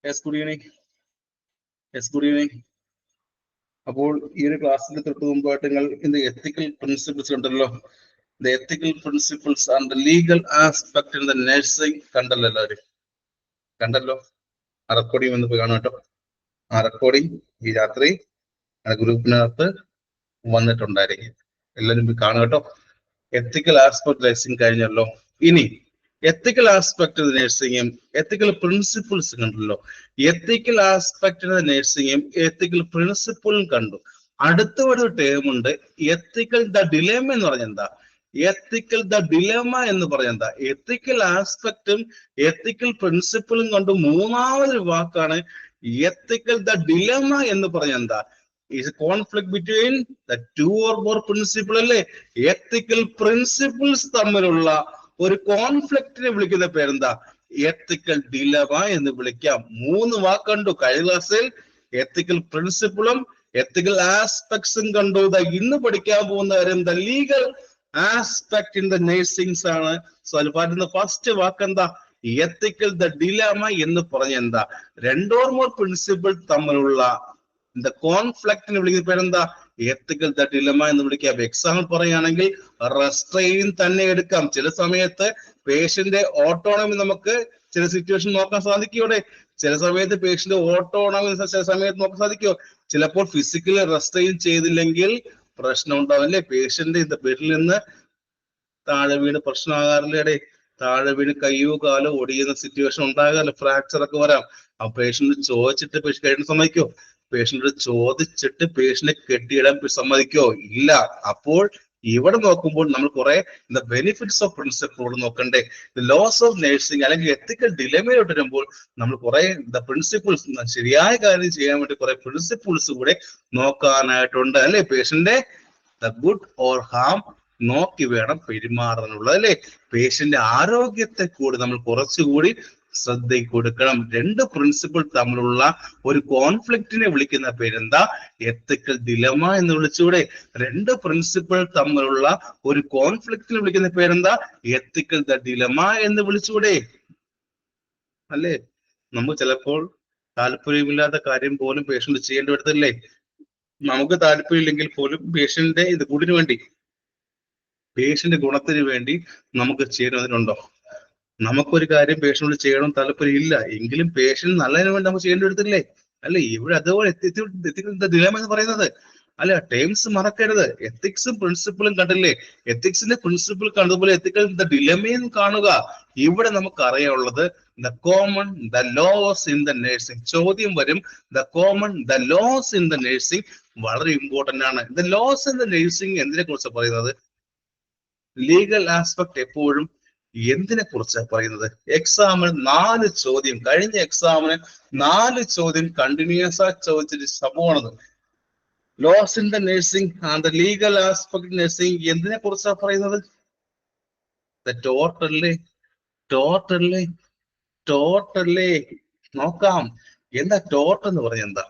Yes good evening. Yes good evening. അപ്പോൾ ഈ ഒരു ക്ലാസ്സിൽ തൊട്ട് മുമ്പായിട്ട് നിങ്ങൾ ഇന്ന് എത്തിക്കൽ പ്രിൻസിപ്പിൾസ് ഉണ്ടല്ലോ, the ethical principles and the legal aspect in the nursing കണ്ടല്ലോ എല്ലാവരും? കണ്ടല്ലോ? ആ റെക്കോർഡിംഗ് ഒന്ന് പോയി കാണും കേട്ടോ. ആ റെക്കോർഡിംഗ് ഈ രാത്രി ഗ്രൂപ്പിനകത്ത് വന്നിട്ടുണ്ടായിരിക്കും. എല്ലാവരും പോയി കാണും കേട്ടോ. എത്തിക്കൽ ആസ്പെക്ട് നഴ്സിംഗ് കഴിഞ്ഞല്ലോ. ഇനി എത്തിക്കൽ ആസ്പെക്ട് നഴ്സിംഗും എത്തിക്കൽ പ്രിൻസിപ്പിൾസ് കണ്ടല്ലോ. എത്തിക്കൽ ആസ്പെക്ട് നഴ്സിംഗും എത്തിക്കൽ പ്രിൻസിപ്പിളും കണ്ടു. അടുത്ത ഒരു ടേം ഉണ്ട്, എത്തിക്കൽ ദ ഡിലേമ എന്ന് പറഞ്ഞ എന്താ? എത്തിക്കൽ ദ ഡിലേമ എന്ന് പറഞ്ഞ എന്താ? എത്തിക്കൽ ആസ്പെക്റ്റും എത്തിക്കൽ പ്രിൻസിപ്പിളും കണ്ടു. മൂന്നാമതൊരു വാക്കാണ് എത്തിക്കൽ ദ ഡിലേമ എന്ന് പറഞ്ഞ എന്താ? is a conflict between the two or more principle അല്ലേ? എത്തിക്കൽ പ്രിൻസിപ്പിൾസ് തമ്മിലുള്ള ഒരു കോൺഫ്ലിക്റ്റിനെ വിളിക്കുന്ന പേരെന്താ? എത്തിക്കൽ ഡിലമ എന്ന് വിളിക്കാം. മൂന്ന് വാക്കുണ്ടു കഴിഞ്ഞ ക്ലാസ്സിൽ. എത്തിക്കൽ പ്രിൻസിപ്പിളും എത്തിക്കൽ ആസ്പെക്ട്സും കണ്ടു. ഇന്ന് പഠിക്കാൻ പോകുന്ന കാര്യം the legal aspect in the nursings ആണ്. സോ അതിൽ പറയുന്ന ഫസ്റ്റ് വാക്ക് എന്താ? എത്തിക്കൽ ദ ഡിലമ എന്ന് പറഞ്ഞ എന്താ? രണ്ടോ മോർ പ്രിൻസിപ്പിൾ തമ്മിലുള്ള കോൺഫ്ലിക്റ്റിനെ വിളിക്കുന്ന പേരെന്താ? എത്തിക്കൽ ദ ഡിലമ എന്ന് വിളിക്കാം. എക്സാമ്പിൾ പറയുകയാണെങ്കിൽ റെസ്ട്രെയിൻ തന്നെ എടുക്കാം. ചില സമയത്ത് പേഷ്യന്റ് ഓട്ടോണമി നമുക്ക് ചില സിറ്റുവേഷൻ നോക്കാൻ സാധിക്കൂടെ? ചില സമയത്ത് പേഷ്യന്റ് ഓട്ടോണമി ചില സമയത്ത് നോക്കാൻ സാധിക്കുമോ? ചിലപ്പോൾ ഫിസിക്കലി റെസ്ട്രെയിൻ ചെയ്തില്ലെങ്കിൽ പ്രശ്നം ഉണ്ടാവും അല്ലേ? പേഷ്യന്റ് ബെഡിൽ നിന്ന് താഴെ വീണ് പ്രശ്നമാകാറില്ലേ? താഴെ വീണ് കയ്യോ കാലോ ഒടിയുന്ന സിറ്റുവേഷൻ ഉണ്ടാകാറില്ല, ഫ്രാക്ചർ ഒക്കെ വരാം. ആ പേഷ്യന്റ് ചോദിച്ചിട്ട് പേഷ്യന്റ് കഴിയാൻ സമ്മതിക്കോ? പേഷ്യന്റിനോട് ചോദിച്ചിട്ട് പേഷ്യന്റിനെ കെട്ടിയിടാൻ സമ്മതിക്കോ? ഇല്ല. അപ്പോൾ ഇവിടെ നോക്കുമ്പോൾ നമ്മൾ കുറെ ബെനിഫിറ്റ്സ് ഓഫ് പ്രിൻസിപ്പിൾ നോക്കണ്ടേ? ലോസ് ഓഫ് നഴ്സിംഗ് അല്ലെങ്കിൽ എത്തിക്കൽ ഡിലമയിലോട്ട് വരുമ്പോൾ നമ്മൾ കുറെ പ്രിൻസിപ്പിൾസ്, ശരിയായ കാര്യം ചെയ്യാൻ വേണ്ടി കുറെ പ്രിൻസിപ്പിൾസ് കൂടെ നോക്കാനായിട്ടുണ്ട് അല്ലെ? പേഷ്യന്റെ ഗുഡ് ഓർ ഹാം നോക്കി വേണം പെരുമാറാനുള്ളത് അല്ലെ? പേഷ്യന്റെ ആരോഗ്യത്തെ കൂടി നമ്മൾ കുറച്ചുകൂടി ശ്രദ്ധ കൊടുക്കണം. രണ്ട് പ്രിൻസിപ്പിൾ തമ്മിലുള്ള ഒരു കോൺഫ്ലിക്റ്റിനെ വിളിക്കുന്ന പേരെന്താ? എത്തിക്കൽ ഡിലമ എന്ന് വിളിച്ചൂടെ? രണ്ട് പ്രിൻസിപ്പിൾ തമ്മിലുള്ള ഒരു കോൺഫ്ലിക്റ്റിനെ വിളിക്കുന്ന പേരെന്താ? എത്തിക്കൽ ദ ഡിലമ എന്ന് വിളിച്ചൂടെ? അല്ലേ? നമുക്ക് ചിലപ്പോൾ താല്പര്യമില്ലാത്ത കാര്യം പോലും പേഷ്യന്റ് ചെയ്യേണ്ടി വരത്തില്ലേ? നമുക്ക് താല്പര്യമില്ലെങ്കിൽ പോലും പേഷ്യന്റെ ഗുഡിന് വേണ്ടി, പേഷ്യന്റെ ഗുണത്തിന് വേണ്ടി നമുക്ക് ചെയ്യുന്നതിനുണ്ടോ? നമുക്കൊരു കാര്യം പേഷ്യനോട് ചെയ്യണം താല്പര്യം ഇല്ല എങ്കിലും പേഷ്യന്റ് നല്ലതിന് വേണ്ടി നമുക്ക് ചെയ്യേണ്ടി വരത്തില്ലേ? അല്ലെ? ഇവിടെ അതുപോലെ ഡിലമ എന്ന് പറയുന്നത് അല്ലെ? ടേംസ് മറക്കരുത്. എത്തിക്സും പ്രിൻസിപ്പിളും കണ്ടില്ലേ? എത്തിക്സിന്റെ പ്രിൻസിപ്പിൾ കണ്ടതുപോലെ എത്തിക്കൽ ദ ഡിലമയും കാണുക. ഇവിടെ നമുക്ക് അറിയാനുള്ളത് the common the laws in the nursing. ചോദ്യം വരും, the common the laws in the nursing വളരെ ഇമ്പോർട്ടന്റ് ആണ്. The laws in the nursing എന്തിനെ കുറിച്ചാണ് പറയുന്നത്? ലീഗൽ ആസ്പെക്ട് എപ്പോഴും എന്തിനെ കുറിച്ചാണ് പറയുന്നത്? എക്സാമിന് 4 ചോദ്യം, കഴിഞ്ഞ എക്സാമിന് 4 ചോദ്യം കണ്ടിന്യൂസ് ആയി ചോദിച്ചൊരു സംഭവമാണത്. Laws in the nursing and the legal aspect nursing എന്തിനെ കുറിച്ചാണ് പറയുന്നത്? ടോർട്ടല്ലേ നോക്കാം. എന്താ ടോർട്ട് എന്ന് പറഞ്ഞ എന്താ?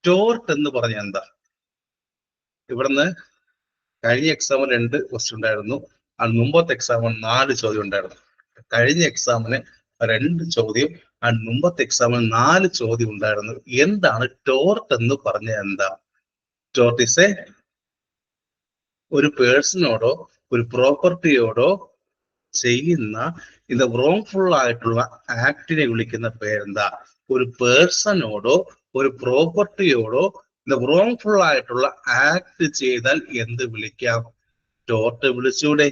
ടോർട്ട് എന്ന് പറഞ്ഞ എന്താ? ഇവിടുന്ന് കഴിഞ്ഞ എക്സാമിന് 2 ക്വസ്റ്റ്യൻ ഉണ്ടായിരുന്നു. അത് മുമ്പത്തെ എക്സാമിന് 4 ചോദ്യം ഉണ്ടായിരുന്നു. കഴിഞ്ഞ എക്സാമിന് 2 ചോദ്യം, അത് മുമ്പത്തെ എക്സാമിന് 4 ചോദ്യം ഉണ്ടായിരുന്നു. എന്താണ് ടോർട്ട് എന്ന് പറഞ്ഞ എന്താ? ടോർട്ട് ഈസ് ഒരു പേഴ്സണോടോ ഒരു പ്രോപ്പർട്ടിയോടോ ചെയ്യുന്ന റോങ്ഫുൾ ആയിട്ടുള്ള ആക്ടിനെ വിളിക്കുന്ന പേരെന്താ? ഒരു പേഴ്സണോടോ ഒരു പ്രോപ്പർട്ടിയോടോ റോങ്ഫുൾ ആയിട്ടുള്ള ആക്ട് ചെയ്താൽ എന്ത് വിളിക്കാം? ടോർട്ട് വിളിച്ചൂടെ?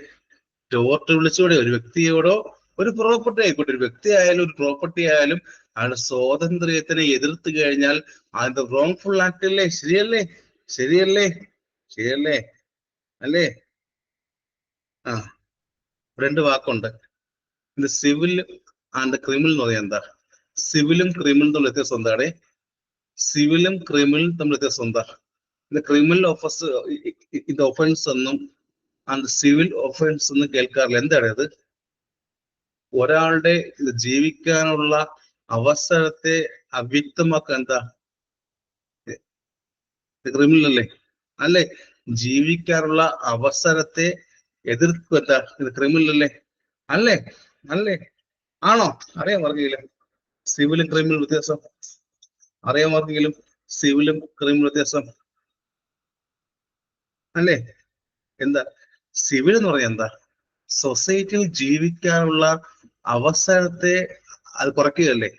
ടോർട്ട് വിളിച്ചൂടെ? ഒരു വ്യക്തിയോടോ ഒരു പ്രോപ്പർട്ടി ആയിക്കോട്ടെ, ഒരു വ്യക്തി ആയാലും ഒരു പ്രോപ്പർട്ടി ആയാലും അയാളുടെ സ്വാതന്ത്ര്യത്തിനെ എതിർത്ത് കഴിഞ്ഞാൽ അതിന്റെ റോങ്ഫുൾ ആക്ട് അല്ലേ? ശരിയല്ലേ? ശരിയല്ലേ? ശരിയല്ലേ? അല്ലേ? ആ, 2 വാക്കുണ്ട്. ഇത് സിവിൽ ആൻഡ് ക്രിമിനൽ എന്ന് പറയാൻ എന്താ? സിവിലും ക്രിമിനലും തമ്മിൽ വ്യത്യാസം എന്താണ്? സിവിലും ക്രിമിനലും തമ്മിൽ വ്യത്യാസം എന്താ? ഇത് ക്രിമിനൽ ഓഫൻസ്, ഇത് ഒഫൻസ് എന്നും സിവിൽ ഒഫൻസ് എന്നും കേൾക്കാറില്ല. എന്താണ് ഇത്? ഒരാളുടെ ജീവിക്കാനുള്ള അവസരത്തെ അവ്യക്തമാക്കാൻ എന്താ? ക്രിമിനൽ അല്ലേ? അല്ലേ? ജീവിക്കാനുള്ള അവസരത്തെ എതിർക്കുക എന്താ? ഇത് ക്രിമിനൽ അല്ലേ? അല്ലേ? അല്ലേ? ആണോ? അറിയാൻ പറഞ്ഞില്ല. സിവിലും ക്രിമിനൽ വ്യത്യാസം അറിയാമാർക്കെങ്കിലും? സിവിലും ക്രിമിനൽ വ്യത്യാസം അല്ലേ? എന്താ സിവിൽ എന്ന് പറഞ്ഞാൽ? എന്താ സൊസൈറ്റിയിൽ ജീവിക്കാനുള്ള അവസരത്തെ അത് കുറയ്ക്കുകയല്ലേ?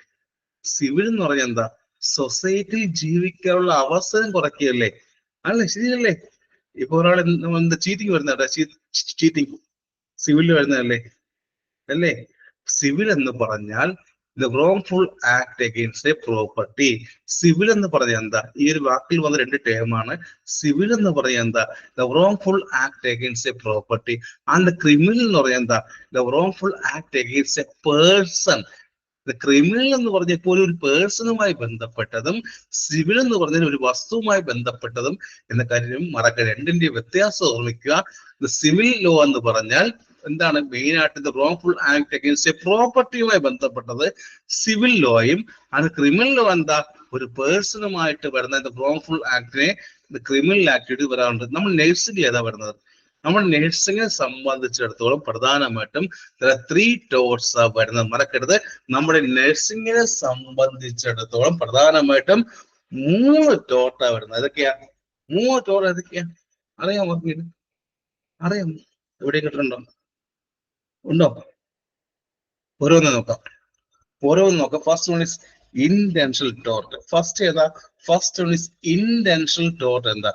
സിവിൽ എന്ന് പറഞ്ഞാൽ എന്താ സൊസൈറ്റിയിൽ ജീവിക്കാനുള്ള അവസരം കുറയ്ക്കുകയല്ലേ? അല്ലേ? ശരിയല്ലേ? ഇപ്പൊ ഒരാൾ എന്താ ചീറ്റിങ് വരുന്നതാ, ചീറ്റിങ് സിവിലിൽ വരുന്നതല്ലേ? അല്ലേ? സിവിൽ എന്ന് പറഞ്ഞാൽ the wrongful act against A property. Civil എന്ന് പറഞ്ഞാൽ എന്താ? ഈ ഒരു വാക്കിൽ വന്ന രണ്ട് ടേമാണ്. സിവിൽ എന്ന് പറഞ്ഞാൽ എന്താ? The wrongful act against A property. And criminal എന്ന് പറഞ്ഞാൽ എന്താ? The wrongful act against A person. Criminal എന്ന് പറഞ്ഞപ്പോൾ ഒരു പേഴ്സണുമായി ബന്ധപ്പെട്ടതും സിവിൽ എന്ന് പറഞ്ഞാൽ ഒരു വസ്തുവുമായി ബന്ധപ്പെട്ടതും എന്ന കാര്യം മറക്കരുത്. രണ്ടിന്റെ വ്യത്യാസം ഓർമ്മിക്കുക. സിവിൽ ലോ എന്ന് പറഞ്ഞാൽ എന്താണ്? മെയിൻ ആയിട്ട് wrongful ആക്ട് അഗെയിൻസ്റ്റ് എ പ്രോപ്പർട്ടിയുമായി ബന്ധപ്പെട്ടത് സിവിൽ ലോയും, അത് ക്രിമിനൽ ലോ എന്താ? ഒരു പേഴ്സണുമായിട്ട് വരുന്ന wrongful ആക്ടിനെ ക്രിമിനൽ ആക്ടിവിറ്റി വരാറുണ്ട്. നമ്മൾ നഴ്സിംഗ് ഏതാ വരുന്നത്? നമ്മൾ നഴ്സിംഗിനെ സംബന്ധിച്ചിടത്തോളം പ്രധാനമായിട്ടും 3 ടോർട്സ് ആ വരുന്നത്, മറക്കരുത്. നമ്മുടെ നഴ്സിംഗിനെ സംബന്ധിച്ചിടത്തോളം പ്രധാനമായിട്ടും 3 ടോർട്ടാ വരുന്നത്. ഏതൊക്കെയാ 3 ടോർട്ട്? ഏതൊക്കെയാ അറിയാമോ? അറിയാം? എവിടെ കിട്ടുന്നുണ്ടോ? ഉണ്ടോ? ഓരോന്ന് നോക്കാം. First one is intentional tort. First ഏതാ? First one is intentional tort. എന്താ?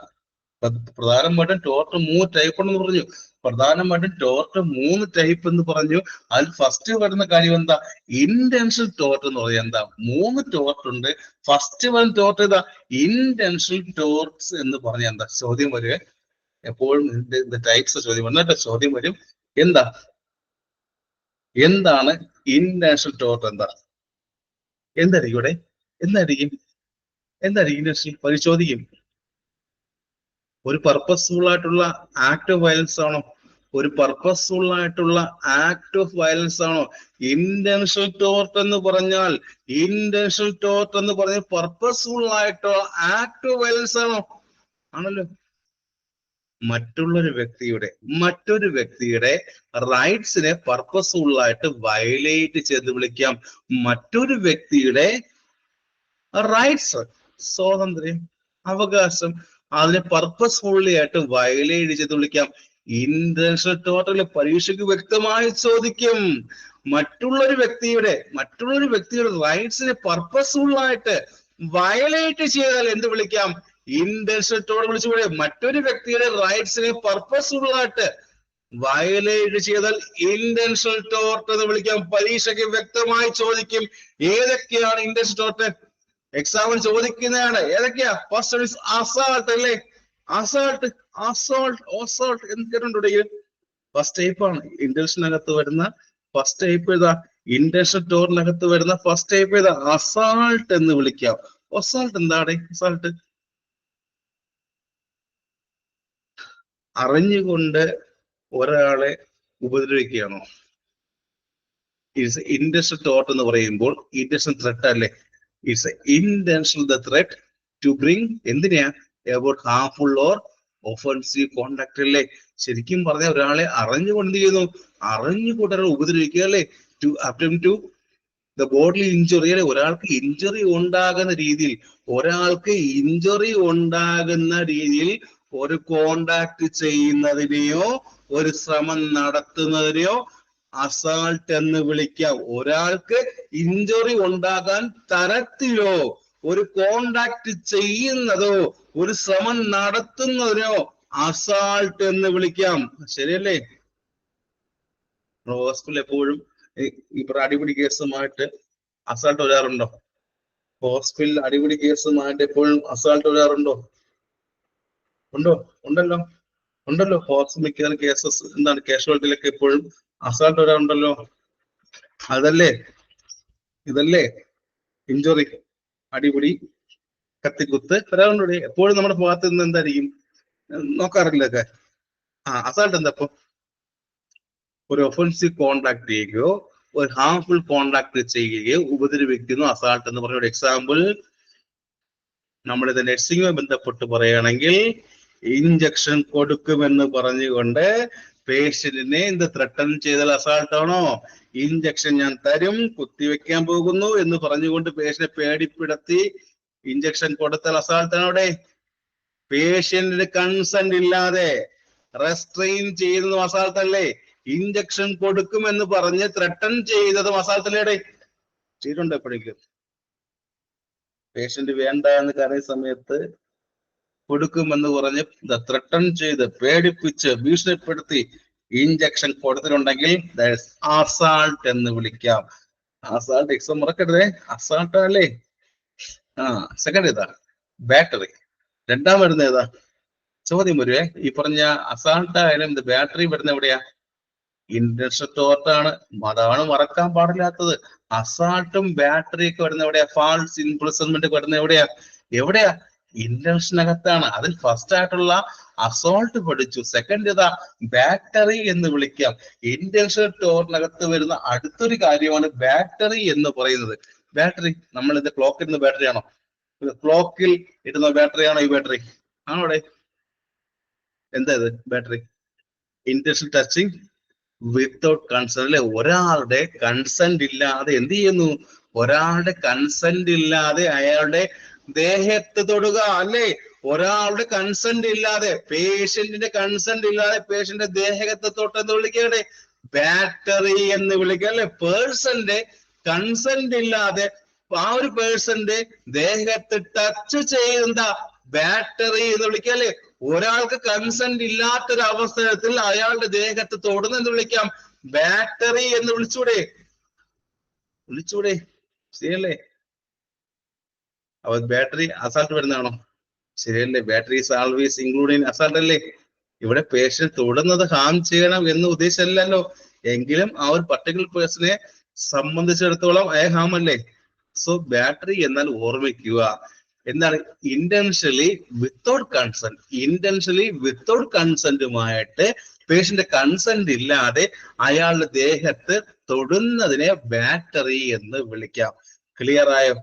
പ്രധാനമായിട്ടും ടോർട്ട് 3 ടൈപ്പ് ഉണ്ടെന്ന് പറഞ്ഞു. പ്രധാനമായിട്ടും ടോർട്ട് 3 ടൈപ്പ് എന്ന് പറഞ്ഞു. അതിൽ ഫസ്റ്റ് വരുന്ന കാര്യം എന്താ? ഇന്റൻഷണൽ ടോർട്ട് എന്ന് പറഞ്ഞാൽ എന്താ? 3 ടോർട്ട് ഉണ്ട്. ഫസ്റ്റ് വൺ ടോർട്ട് ഏതാ? ഇന്റൻഷണൽ ടോർട്ട്സ് എന്ന് പറഞ്ഞാൽ എന്താ? ചോദ്യം വരിക എപ്പോഴും ടൈപ്സ് ചോദ്യം വന്നിട്ട് ചോദ്യം വരും. എന്താണ് ഇന്റൻഷണൽ ടോർട്ട്? എന്തായിരിക്കും ഇവിടെ? എന്തായിരിക്കും ഇന്റൻഷണൽ? പരിശോധിക്കും. ഒരു പർപ്പസ്ഫുൾ ആയിട്ടുള്ള ആക്ട് ഓഫ് വയലൻസ് ആണോ? ഒരു പർപ്പസ്ഫുൾ ആയിട്ടുള്ള ആക്ട് ഓഫ് വയലൻസ് ആണോ ഇന്റൻഷണൽ ടോർട്ട് എന്ന് പറഞ്ഞാൽ? ഇന്റൻഷണൽ ടോർട്ട് എന്ന് പറഞ്ഞാൽ പർപ്പസ്ഫുൾ ആയിട്ടുള്ള ആക്ട് ഓഫ് വയലൻസ് ആണോ? ആണല്ലോ. മറ്റൊരു വ്യക്തിയുടെ റൈറ്റ്സിനെ പർപ്പസ്ഫുൾ ആയിട്ട് വയലേറ്റ് ചെയ്ത് വിളിക്കാം. മറ്റൊരു വ്യക്തിയുടെ റൈറ്റ്സ്, സ്വാതന്ത്ര്യം, അവകാശം, അതിനെ പർപ്പസ്ഫുള്ളി ആയിട്ട് വയലേറ്റ് ചെയ്ത് വിളിക്കാം. ഇന്റൻഷണൽ ടോർട്ടിലെ പരീക്ഷയ്ക്ക് വ്യക്തമായി ചോദിക്കും. മറ്റുള്ളൊരു വ്യക്തിയുടെ റൈറ്റ്സിനെ പർപ്പസ്ഫുൾ ആയിട്ട് വയലേറ്റ് ചെയ്താൽ എന്ത് വിളിക്കാം? ഇന്റൻഷണൽ ടോർട്ട് വിളിച്ചു പോലെ. മറ്റൊരു വ്യക്തിയുടെ റൈറ്റ്സിനെ പർപ്പസ്ഫുൾ ആയിട്ട് വയലേറ്റ് ചെയ്താൽ ഇന്റൻഷണൽ ടോർട്ട് എന്ന് വിളിക്കാം. പരീക്ഷയ്ക്ക് വ്യക്തമായി ചോദിക്കും. ഏതൊക്കെയാണ് ഇന്റൻഷണൽ ടോർട്ട്? എക്സാമിന് ചോദിക്കുന്നതാണ്. ഏതൊക്കെയാ? ഫസ്റ്റ് ഇസ് അസാൾട്ട് അല്ലേ? അസാൾട്ട് എന്ന് കേട്ടിട്ടുണ്ടെങ്കിൽ ഫസ്റ്റ് ടൈപ്പ് ആണ്. ഇന്റൻഷനകത്ത് വരുന്ന ഫസ്റ്റ് ടൈപ്പ് ഏതാ? ഇന്റൻഷണൽ ടോർട്ടിനകത്ത് വരുന്ന ഫസ്റ്റ് ടൈപ്പ് ഏതാ? അസാൾട്ട് എന്ന് വിളിക്കാം. അസാൾട്ട് എന്താണ്? അസാൾട്ട് അറിഞ്ഞുകൊണ്ട് ഒരാളെ ഉപദ്രവിക്കുകയാണോ? ഇറ്റ്സ് ഇന്റൻഷണൽ ടോർട്ട് എന്ന് പറയുമ്പോൾ ഇന്റൻഷണൽ ത്രെറ്റ് അല്ലേ? It's intentional threat to bring എന്തിനാ? About harmful or offensive contact അല്ലേ? ശരിക്കും പറഞ്ഞാൽ ഒരാളെ അറിഞ്ഞുകൊണ്ട് ചെയ്യുന്നു, അറിഞ്ഞുകൊണ്ട് ഒരാളെ ഉപദ്രവിക്കുക അല്ലേ? To attempt to the body injury അല്ലെ? ഒരാൾക്ക് ഇഞ്ചുറി ഉണ്ടാകുന്ന രീതിയിൽ ഒരു കോണ്ടാക്ട് ചെയ്യുന്നതിനെയോ ഒരു ശ്രമം നടത്തുന്നതിനെയോ അസാൾട്ട് എന്ന് വിളിക്കാം. ഒരാൾക്ക് ഇഞ്ചുറി ഉണ്ടാകാൻ തരത്തിലോ ഒരു കോണ്ടാക്ട് ചെയ്യുന്നതോ ഒരു ശ്രമം നടത്തുന്നതിനോ അസാൾട്ട് എന്ന് വിളിക്കാം. ശരിയല്ലേ? ഹോസ്പിറ്റലിൽ എപ്പോഴും ഇപ്പൊ അടിപിടി കേസുമായിട്ട് അസാൾട്ട് വരാറുണ്ടോ? ഹോസ്പിറ്റലിൽ അടിപിടി കേസുമായിട്ട് എപ്പോഴും അസാൾട്ട് വരാറുണ്ടോ? ഉണ്ടല്ലോ. മിക്ക കേസസ് എന്താണ്? കാഷ്വാലിറ്റിയിലൊക്കെ എപ്പോഴും അസാൾട്ട് വരാറുണ്ടല്ലോ. ഇതല്ലേ ഇഞ്ചുറി, അടിപിടി, കത്തിക്കുത്ത് വരാറുണ്ട്. എപ്പോഴും നമ്മുടെ ഭാഗത്ത് നിന്ന് എന്തായിരിക്കും നോക്കാറില്ലൊക്കെ. അസാൾട്ട് എന്താ? ഇപ്പൊ ഒരു ഒഫൻസീവ് കോണ്ടാക്ട് ചെയ്യുകയോ ഒരു ഹാർംഫുൾ കോണ്ടാക്ട് ചെയ്യുകയോ ഉപദ്രവിക്കുന്നു അസാൾട്ട് എന്ന് പറഞ്ഞ. ഒരു എക്സാമ്പിൾ നമ്മളിത് നഴ്സിംഗുമായി ബന്ധപ്പെട്ട് പറയുകയാണെങ്കിൽ, ഇഞ്ചക്ഷൻ കൊടുക്കുമെന്ന് പറഞ്ഞുകൊണ്ട് പേഷ്യന്റിനെ ത്രെട്ടൺ ചെയ്താൽ അസാൾട്ട് ആണോ? ഇഞ്ചക്ഷൻ ഞാൻ തരും, കുത്തിവെക്കാൻ പോകുന്നു എന്ന് പറഞ്ഞുകൊണ്ട് പേഷ്യനെ പേടിപ്പെടുത്തി ഇഞ്ചക്ഷൻ കൊടുത്താൽ അസാൾട്ടാണ് അവിടെ. പേഷ്യന്റിന് കൺസെന്റ് ഇല്ലാതെ റെസ്ട്രെയിൻ ചെയ്യുന്നതും അസാൾട്ടല്ലേ? ഇഞ്ചക്ഷൻ കൊടുക്കുമെന്ന് പറഞ്ഞ് ത്രട്ടൺ ചെയ്തതും അസാൾട്ടല്ലേ? ചെയ്തിട്ടുണ്ട് എപ്പോഴെങ്കിലും? പേഷ്യന്റ് വേണ്ട എന്ന് കരയുന്ന സമയത്ത് കൊടുക്കുമെന്ന് പറഞ്ഞ് ത്രട്ടൺ ചെയ്ത് പേടിപ്പിച്ച് ഭീഷണിപ്പെടുത്തി ഇഞ്ചക്ഷൻ കൊടുത്തിട്ടുണ്ടെങ്കിൽ അസാൾട്ട് എന്ന് വിളിക്കാം. അസാൾട്ട് എക്സാം മറക്കരുതേ, അസാൾട്ട് അല്ലേ? സെക്കൻഡ് ഏതാ? ബാറ്ററി. രണ്ടാം വരുന്ന ഏതാ? ചോദ്യം വരുവേ, ഈ പറഞ്ഞ അസാൾട്ട് ആയാലും ഇത് ബാറ്ററി വരുന്ന എവിടെയാ? ഇൻഡസ്ട്രിയൽ ടോർട്ടാണ്. അതാണ് മറക്കാൻ പാടില്ലാത്തത്. അസാൾട്ടും ബാറ്ററി ഒക്കെ വരുന്ന എവിടെയാ? ഫാൾസ് ഇംപ്രിസൺമെന്റ് വരുന്ന എവിടെയാ? എവിടെയാ? ഇന്റൻഷനകത്താണ്. അതിൽ ഫസ്റ്റ് ആയിട്ടുള്ള അസോൾട്ട് പഠിച്ചു. സെക്കൻഡ് ഇതാ ബാറ്ററി എന്ന് വിളിക്കാം. ഇന്റൻഷണൽ ടോറിനകത്ത് വരുന്ന അടുത്തൊരു കാര്യമാണ് ബാറ്ററി എന്ന് പറയുന്നത്. ബാറ്ററി നമ്മൾ ഇത് ക്ലോക്കിൽ ഇരുന്ന ബാറ്ററി ആണോ? ക്ലോക്കിൽ ഇടുന്ന ബാറ്ററി ആണോ ഈ ബാറ്ററി? ആണോ അവിടെ? എന്താ ഇത് battery? Intentional touching without consent അല്ലെ? ഒരാളുടെ കൺസെന്റ് ഇല്ലാതെ എന്ത് ചെയ്യുന്നു? ഒരാളുടെ കൺസെന്റ് ഇല്ലാതെ അയാളുടെ ദേഹത്ത് തൊടുക അല്ലേ? ഒരാളുടെ കൺസെന്റ് ഇല്ലാതെ, പേഷ്യന്റിന്റെ കൺസെന്റ് ഇല്ലാതെ പേഷ്യന്റെ ദേഹത്തെ തൊട്ടെന്ന് വിളിക്കട്ടെ ബാറ്ററി എന്ന് വിളിക്കുക അല്ലെ? പേഴ്സന്റെ കൺസെന്റ് ഇല്ലാതെ ആ ഒരു പേഴ്സന്റെ ദേഹത്ത് ടച്ച് ചെയ്യുന്ന ബാറ്ററി എന്ന് വിളിക്കുക അല്ലെ? ഒരാൾക്ക് കൺസെന്റ് ഇല്ലാത്തൊരു അവസരത്തിൽ അയാളുടെ ദേഹത്ത് തൊടുന്ന എന്ന് വിളിക്കാം ബാറ്ററി എന്ന് വിളിച്ചൂടെ? വിളിച്ചൂടെ? ശരിയല്ലേ? അപ്പൊ ബാറ്ററി അസാൾട്ട് വരുന്നതാണോ? ശരിയല്ലേ? Battery is always including assault അല്ലേ? ഇവിടെ പേഷ്യന്റ് തൊടുന്നത് ഹാം ചെയ്യണം എന്ന് ഉദ്ദേശമല്ലല്ലോ. എങ്കിലും ആ ഒരു പർട്ടിക്കുലർ പേഴ്സണെ സംബന്ധിച്ചിടത്തോളം ഹാം അല്ലേ? സോ ബാറ്ററി എന്നാൽ ഓർമ്മിക്കുക എന്താണ്? Intentionally without consent. Intentionally without കൺസെന്റുമായിട്ട് പേഷ്യന്റ് കൺസെന്റ് ഇല്ലാതെ അയാളുടെ ദേഹത്ത് തൊടുന്നതിനെ ബാറ്ററി എന്ന് വിളിക്കാം. ക്ലിയർ ആയോ?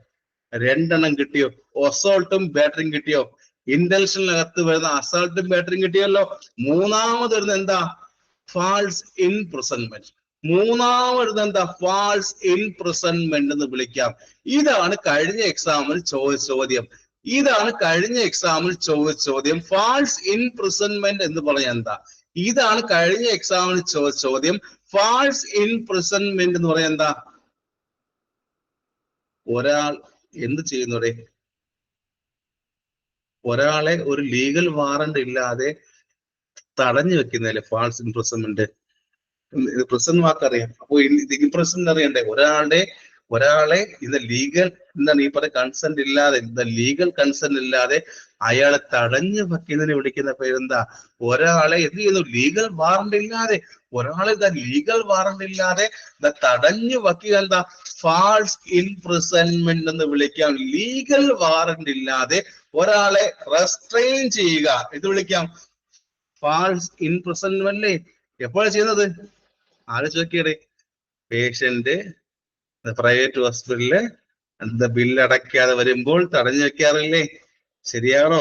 രണ്ടെണ്ണം കിട്ടിയോ? അസോൾട്ടും ബാറ്ററിയും കിട്ടിയോ? ഇന്റൻഷനകത്ത് വരുന്ന അസോൾട്ടും ബാറ്ററിയും കിട്ടിയല്ലോ. മൂന്നാമത് വരുന്ന എന്താ? False imprisonment. മൂന്നാമത് എന്താ? ഫാൾസ് ഇംപ്രിസൺമെന്റ് എന്ന് വിളിക്കാം. ഇതാണ് കഴിഞ്ഞ എക്സാമിൽ ചോദിച്ച ചോദ്യം. ഇതാണ് കഴിഞ്ഞ എക്സാമിൽ ചോദിച്ച ചോദ്യം. ഫാൾസ് ഇംപ്രിസൺമെന്റ് എന്ന് പറഞ്ഞാൽ എന്താ? ഇതാണ് കഴിഞ്ഞ എക്സാമിൽ ചോദിച്ച ചോദ്യം. ഫാൾസ് ഇംപ്രിസൺമെന്റ് എന്ന് പറഞ്ഞാൽ എന്താ? ഒരാൾ എന്ത് ചെയ്യുന്നവരെ? ഒരാളെ ഒരു ലീഗൽ വാറണ്ട് ഇല്ലാതെ തടഞ്ഞു വെക്കുന്നതല്ലേ ഫാൾസ് ഇംപ്രിസൺമെന്റ്? പ്രിസൺ വാക്ക് അറിയാം. അപ്പൊ ഇംപ്രിസൺ അറിയണ്ടേ? ഒരാളെ ഇത് ലീഗൽ എന്താണ് ഈ പറയുന്ന കൺസെന്റ് ഇല്ലാതെ, ലീഗൽ കൺസെന്റ് ഇല്ലാതെ അയാളെ തടഞ്ഞു വെക്കുന്നതിന് വിളിക്കുന്ന പേരെന്താ? ഒരാളെ എന്ത് ചെയ്യുന്നു? ലീഗൽ വാറണ്ട് ഇല്ലാതെ, ഒരാളെ ലീഗൽ വാറണ്ട് ഇല്ലാതെ തടഞ്ഞു വെക്കുക എന്താ? ഫാൾസ് ഇംപ്രിസൺമെന്റ് എന്ന് വിളിക്കാം. ലീഗൽ വാറണ്ട് ഇല്ലാതെ ഒരാളെ റെസ്ട്രെയിൻ ചെയ്യുക ഇത് വിളിക്കാം ഫാൾസ് ഇംപ്രിസൺമെന്റ് അല്ലേ? എപ്പോഴാണ് ചെയ്യുന്നത്? ആലോചിച്ച് നോക്കിയേ. പേഷ്യന്റ് പ്രൈവറ്റ് ഹോസ്പിറ്റലില് എന്താ ബില്ല് അടയ്ക്കാതെ വരുമ്പോൾ തടഞ്ഞു വെക്കാറില്ലേ? ശരിയാണോ?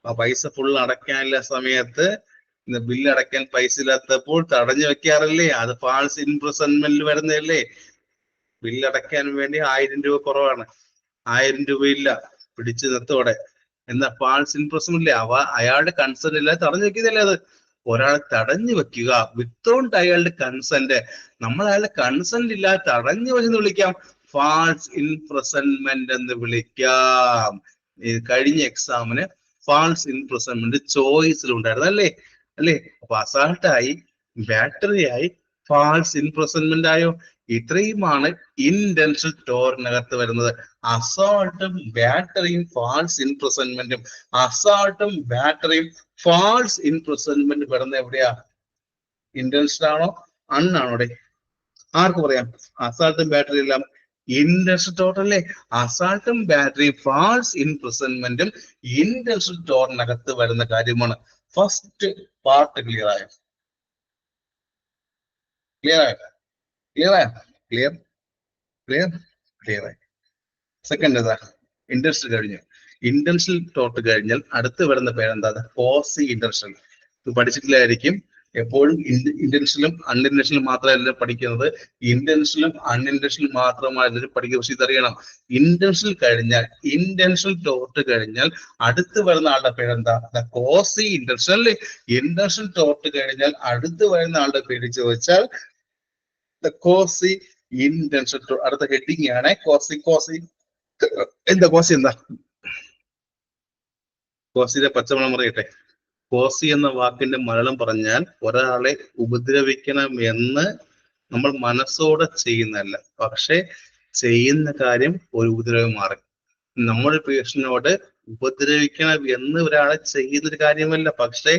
ആ പൈസ ഫുൾ അടയ്ക്കാനുള്ള സമയത്ത് ബില്ല് അടയ്ക്കാൻ പൈസ ഇല്ലാത്തപ്പോൾ തടഞ്ഞു വെക്കാറില്ലേ? അത് ഫാൾസ് ഇംപ്രിസൺമെന്റിൽ വരുന്നതല്ലേ? ബില്ല് അടയ്ക്കാൻ വേണ്ടി 1000 രൂപ കുറവാണ്, 1000 രൂപയില്ല, പിടിച്ചു നിർത്തോടെ എന്നാ ഫാൾസ് ഇംപ്രിസൺമെന്റ് ഇല്ലേ? അയാളുടെ കൺസെന്റ് ഇല്ലാതെ തടഞ്ഞു വെക്കുന്നതല്ലേ അത്? ഒരാളെ തടഞ്ഞു വെക്കുക വിത്തൗട്ട് അയാളുടെ കൺസെന്റ്. നമ്മൾ അയാളുടെ കൺസെന്റ് ഇല്ലാതെ തടഞ്ഞു വെച്ചെന്ന് വിളിക്കാം ഫാൾസ് ഇംപ്രിസൺമെന്റ് എന്ന് വിളിക്കാം. കഴിഞ്ഞ എക്സാമിന് ഫാൾസ് ഇംപ്രിസൺമെന്റ് ചോയ്സിൽ ഉണ്ടായിരുന്നു അല്ലേ? അപ്പൊ അസാൾട്ടായി, ബാറ്ററി ആയി, ഫാൾസ് ഇംപ്രിസൺമെന്റ് ആയോ? ഇത്രയുമാണ് ഇന്റൻഷണൽ ടോറിനകത്ത് വരുന്നത്. അസോൾട്ടും ബാറ്ററിയും ഫാൾസ് ഇംപ്രിസൺമെന്റും. അസോൾട്ടും ബാറ്ററിയും ഫാൾസ് ഇംപ്രിസൺമെന്റ് വരുന്ന എവിടെയാ? ഇന്റൻഷണൽ ആണോ അണ്ണാണോ? അവിടെ ആർക്ക് പറയാം? അസാൾട്ടും ബാറ്ററി എല്ലാം ഇന്റൻഷണൽ ടോറല്ലേ? അസാൾട്ടും ബാറ്ററിയും ഫാൾസ് ഇംപ്രിസൺമെന്റും ഇന്റൻഷണൽ ടോറിനകത്ത് വരുന്ന കാര്യമാണ്. ഫസ്റ്റ് പാർട്ട് ക്ലിയർ ആയോ? ക്ലിയർ ആയി. സെക്കൻഡ് ഏതാ? ഇന്റൻഷണൽ കഴിഞ്ഞു. ഇന്റൻഷണൽ ടോർട്ട് കഴിഞ്ഞാൽ അടുത്ത് വരുന്ന പേരെന്താ? കോസി ഇന്റൻഷണൽ. ഇത് പഠിച്ചിട്ടില്ലായിരിക്കും. എപ്പോഴും ഇന്റൻഷനും അൺഇന്റൻഷനും മാത്രമല്ല പഠിക്കുന്നത്, ഇന്റൻഷനും അൺഇന്റൻഷനും മാത്രമല്ല പഠിക്കുക. പക്ഷെ ഇതറിയണം, ഇന്റൻഷണൽ ടോർട്ട് കഴിഞ്ഞാൽ അടുത്ത് വരുന്ന ആളുടെ പേരെന്താ? കോസി ഇന്റൻഷൻ അല്ലേ? ഇന്റൻഷണൽ ടോർട്ട് കഴിഞ്ഞാൽ അടുത്ത് വരുന്ന ആളുടെ പേര് ചോദിച്ചാൽ കോസി ഇന്റൻഷൻ. അടുത്ത ഹെഡിങ് ആണ് കോസി എന്താ കോസി? എന്താ കോസിയുടെ പച്ചമണം അറിയട്ടെ. കോസി എന്ന വാക്കിന്റെ മലയാളം പറഞ്ഞാൽ ഒരാളെ ഉപദ്രവിക്കണം എന്ന് നമ്മൾ മനസ്സോടെ ചെയ്യുന്നതല്ല, പക്ഷെ ചെയ്യുന്ന കാര്യം ഒരു ഉപദ്രവം മാറി. നമ്മൾ പേഷ്യനോട് ഉപദ്രവിക്കണം എന്ന് ഒരാളെ ചെയ്യുന്നൊരു കാര്യമല്ല, പക്ഷെ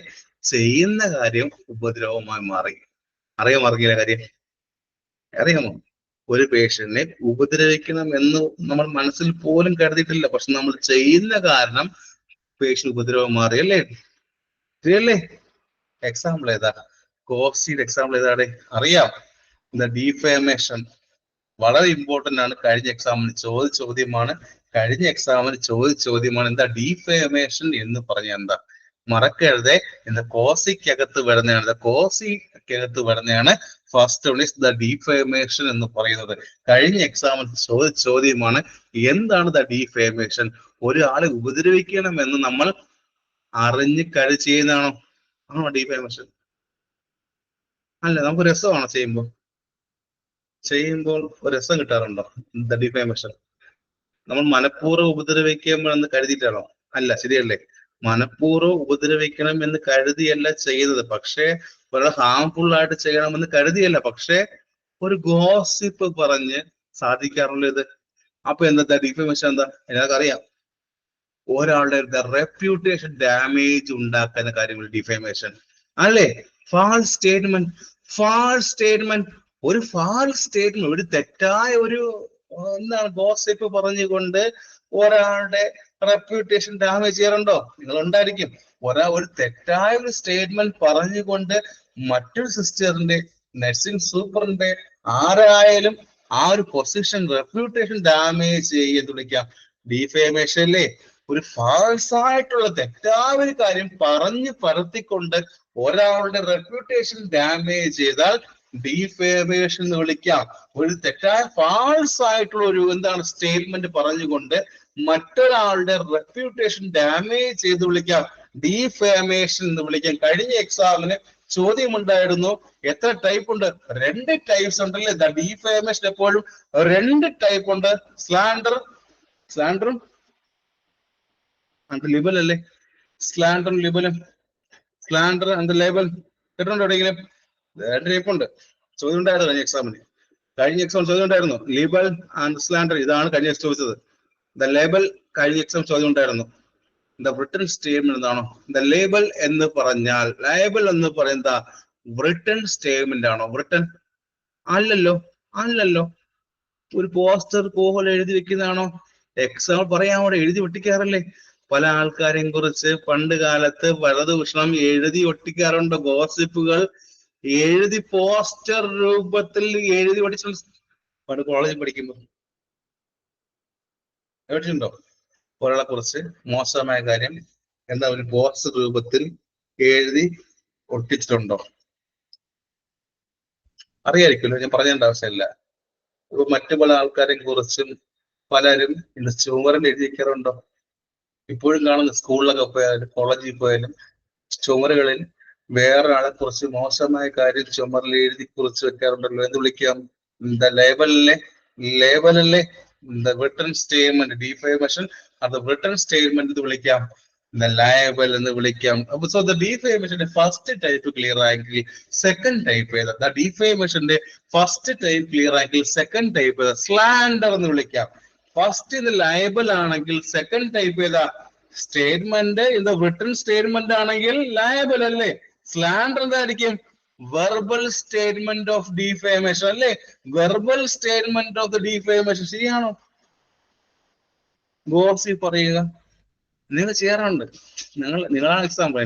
ചെയ്യുന്ന കാര്യം ഉപദ്രവമായി മാറി. അറിയില്ല കാര്യം? അറിയാമോ? ഒരു പേഷ്യന്റിനെ ഉപദ്രവിക്കണം എന്ന് നമ്മൾ മനസ്സിൽ പോലും കരുതിയിട്ടില്ല, പക്ഷെ നമ്മൾ ചെയ്യുന്ന കാരണം പേഷ്യന്റ് ഉപദ്രവം മാറി. അല്ലേ? ശരിയല്ലേ? എക്സാമ്പിൾ ഏതാ? കോസിയുടെ എക്സാമ്പിൾ ഏതാണ്? അറിയാം, ഡിഫേമേഷൻ. വളരെ ഇമ്പോർട്ടന്റ് ആണ്. കഴിഞ്ഞ എക്സാമിന് ചോദിച്ച ചോദ്യമാണ്. എന്താ ഡിഫേമേഷൻ എന്ന് പറഞ്ഞ എന്താ? മറക്കരുതേ, കോസിക്കകത്ത് വരുന്നതാണ് first one is the defamation എന്ന് പറയുന്നത്. കഴിഞ്ഞ എക്സാമിൽ ചോദിച്ച ചോദ്യമാണ്, എന്താണ് ദ ഡിഫേമേഷൻ? ഒരാളെ ഉപദ്രവിക്കണം എന്ന് നമ്മൾ അറിഞ്ഞ് ചെയ്യുന്നതാണോ? ആണോ ഡിഫേമേഷൻ? അല്ല, നമുക്ക് രസമാണോ ചെയ്യുമ്പോൾ ഒരു രസം കിട്ടാറുണ്ടോ ദ ഡിഫേമേഷൻ? നമ്മൾ മനഃപൂർവ്വം ഉപദ്രവിക്കുമ്പോൾ എന്ന് കരുതിയിട്ടാണോ? അല്ല, ശരിയല്ലേ? മനഃപൂർവ്വം ഉപദ്രവിക്കണം എന്ന് കരുതിയല്ല ചെയ്യുന്നത്, പക്ഷേ വളരെ ഹാംഫുൾ ആയിട്ട് ചെയ്യണമെന്ന് കരുതിയല്ല, പക്ഷേ ഒരു ഗോസിപ്പ് പറഞ്ഞ് സാധിക്കാറുള്ള ഇത്. അപ്പൊ എന്താ ഡിഫേമേഷൻ? എന്താ? എനിക്കറിയാം, ഒരാളുടെ റെപ്യൂട്ടേഷൻ ഡാമേജ് ഉണ്ടാക്കുന്ന കാര്യങ്ങൾ ഡിഫേമേഷൻ അല്ലേ? ഫാൾസ് സ്റ്റേറ്റ്മെന്റ്, ഒരു തെറ്റായ ഒരു എന്താണ് ഗോസിപ്പ് പറഞ്ഞുകൊണ്ട് ഒരാളുടെ റെപ്യൂട്ടേഷൻ ഡാമേജ് ചെയ്യാറുണ്ടോ? നിങ്ങൾ ഉണ്ടായിരിക്കും. ഒരു തെറ്റായ ഒരു സ്റ്റേറ്റ്മെന്റ് പറഞ്ഞുകൊണ്ട് മറ്റൊരു സിസ്റ്ററിന്റെ, നഴ്സിംഗ് സൂപ്പറിന്റെ, ആരായാലും ആ ഒരു പൊസിഷൻ റെപ്യൂട്ടേഷൻ ഡാമേജ് ചെയ്ത് വിളിക്കാം ഡിഫേമേഷൻ അല്ലേ? ഒരു ഫാൾസ് ആയിട്ടുള്ള തെറ്റായ ഒരു കാര്യം പറഞ്ഞു പരത്തിക്കൊണ്ട് ഒരാളുടെ റെപ്യൂട്ടേഷൻ ഡാമേജ് ചെയ്താൽ ഡിഫേമേഷൻ എന്ന് വിളിക്കാം. ഒരു തെറ്റായ ഫാൾസ് ആയിട്ടുള്ള ഒരു സ്റ്റേറ്റ്മെന്റ് പറഞ്ഞുകൊണ്ട് മറ്റൊരാളുടെ റെപ്യൂട്ടേഷൻ ഡാമേജ് ചെയ്ത് വിളിക്കാം ഡിഫേമേഷൻ എന്ന് വിളിക്കാം. കഴിഞ്ഞ എക്സാമിന് ചോദ്യമുണ്ടായിരുന്നു, എത്ര ടൈപ്പ് ഉണ്ട്? 2 ടൈപ്സ് ഉണ്ടല്ലേ? ഡിഫേമേഷൻ എപ്പോഴും 2 ടൈപ്പ് ഉണ്ട്. സ്ലാൻഡറും ലിബൽ അല്ലേ? സ്ലാൻഡറും ലിബലും. സ്ലാൻഡർ ആൻഡ് ലേബൽ കേട്ടിട്ടുണ്ടോ എവിടെയെങ്കിലും? 2 ടൈപ്പ് ഉണ്ട്. ചോദ്യം ഉണ്ടായിരുന്നു കഴിഞ്ഞ എക്സാം ചോദ്യം ഉണ്ടായിരുന്നു. ലിബൽ ആൻഡ് സ്ലാൻഡർ, ഇതാണ് കഴിഞ്ഞ ചോദിച്ചത്. ദ ലേബൽ കഴിഞ്ഞ എക്സാം ചോദ്യം ഉണ്ടായിരുന്നു. ദ റിട്ടൺ സ്റ്റേറ്റ്മെന്റ് എന്താണോ? ദ ലേബൽ എന്ന് പറയുന്നത് റിട്ടൺ സ്റ്റേറ്റ്മെന്റ് ആണോ? റിട്ടൺ അല്ലല്ലോ. ഒരു പോസ്റ്റർ പോലെ എഴുതി വെക്കുന്നതാണോ? എക്സാം പറയാൻ അവിടെ എഴുതി ഒട്ടിക്കാറല്ലേ? പല ആൾക്കാരെയും കുറിച്ച് പണ്ട് കാലത്ത് വലതുഭൂഷണം എഴുതി ഒട്ടിക്കാറുണ്ട്. ഗോസിപ്പുകൾ എഴുതി പോസ്റ്റർ രൂപത്തിൽ എഴുതി ഒട്ടിച്ചു പണ്ട് കോളേജിൽ പഠിക്കുമ്പോൾ കേട്ടിട്ടുണ്ടോ? ഒരാളെ കുറിച്ച് മോശമായ കാര്യം ഒരു പോസ്റ്റർ രൂപത്തിൽ എഴുതി ഒട്ടിച്ചിട്ടുണ്ടോ? അറിയായിരിക്കുമല്ലോ, ഞാൻ പറഞ്ഞേണ്ട ആവശ്യമില്ല. ഇപ്പൊ മറ്റു പല ആൾക്കാരെ കുറിച്ചും പലരും ഇന്ന് ചുമരിൽ എഴുതി വെക്കാറുണ്ടോ? ഇപ്പോഴും കാണുന്ന സ്കൂളിലൊക്കെ പോയാലും കോളേജിൽ പോയാലും ചുമരുകളിൽ വേറൊരാളെ കുറിച്ച് മോശമായ കാര്യം ചുമരിൽ എഴുതി കുറിച്ച് വെക്കാറുണ്ടല്ലോ. എന്ത് വിളിക്കാം? ലേബലല്ലേ? Written statement. ഡിഫേമേഷൻ അത് റിട്ടൺ സ്റ്റേറ്റ്മെന്റ് എന്ന് വിളിക്കാം, ലയബൽ എന്ന് വിളിക്കാം. സോ ദ ഡിഫേമേഷന്റെ ഫസ്റ്റ് ടൈപ്പ് ക്ലിയർ ആയെങ്കിൽ സെക്കൻഡ് ടൈപ്പ് ഏതാ? ഡിഫേമേഷന്റെ ഫസ്റ്റ് ടൈപ്പ് ക്ലിയർ ആയെങ്കിൽ സെക്കൻഡ് ടൈപ്പ് ഏതാ? സ്ലാൻഡർ എന്ന് വിളിക്കാം. ഫസ്റ്റ് ഇത് ലയബൽ ആണെങ്കിൽ സെക്കൻഡ് ടൈപ്പ് ഏതാ? സ്റ്റേറ്റ്മെന്റ്. ഇത് റിട്ടൺ സ്റ്റേറ്റ്മെന്റ് ആണെങ്കിൽ ലയബൽ അല്ലേ? സ്ലാൻഡർ എന്തായിരിക്കും? വെർബൽ സ്റ്റേറ്റ്മെന്റ് ഓഫ് ഡിഫേമേഷൻ അല്ലേ? Verbal statement of the defamation. ശരിയാണോ? ഗോസിപ്പ് പറയുക നിങ്ങൾ ചെയ്യാറുണ്ട്. നിങ്ങളാണ് എക്സാമ്പിൾ.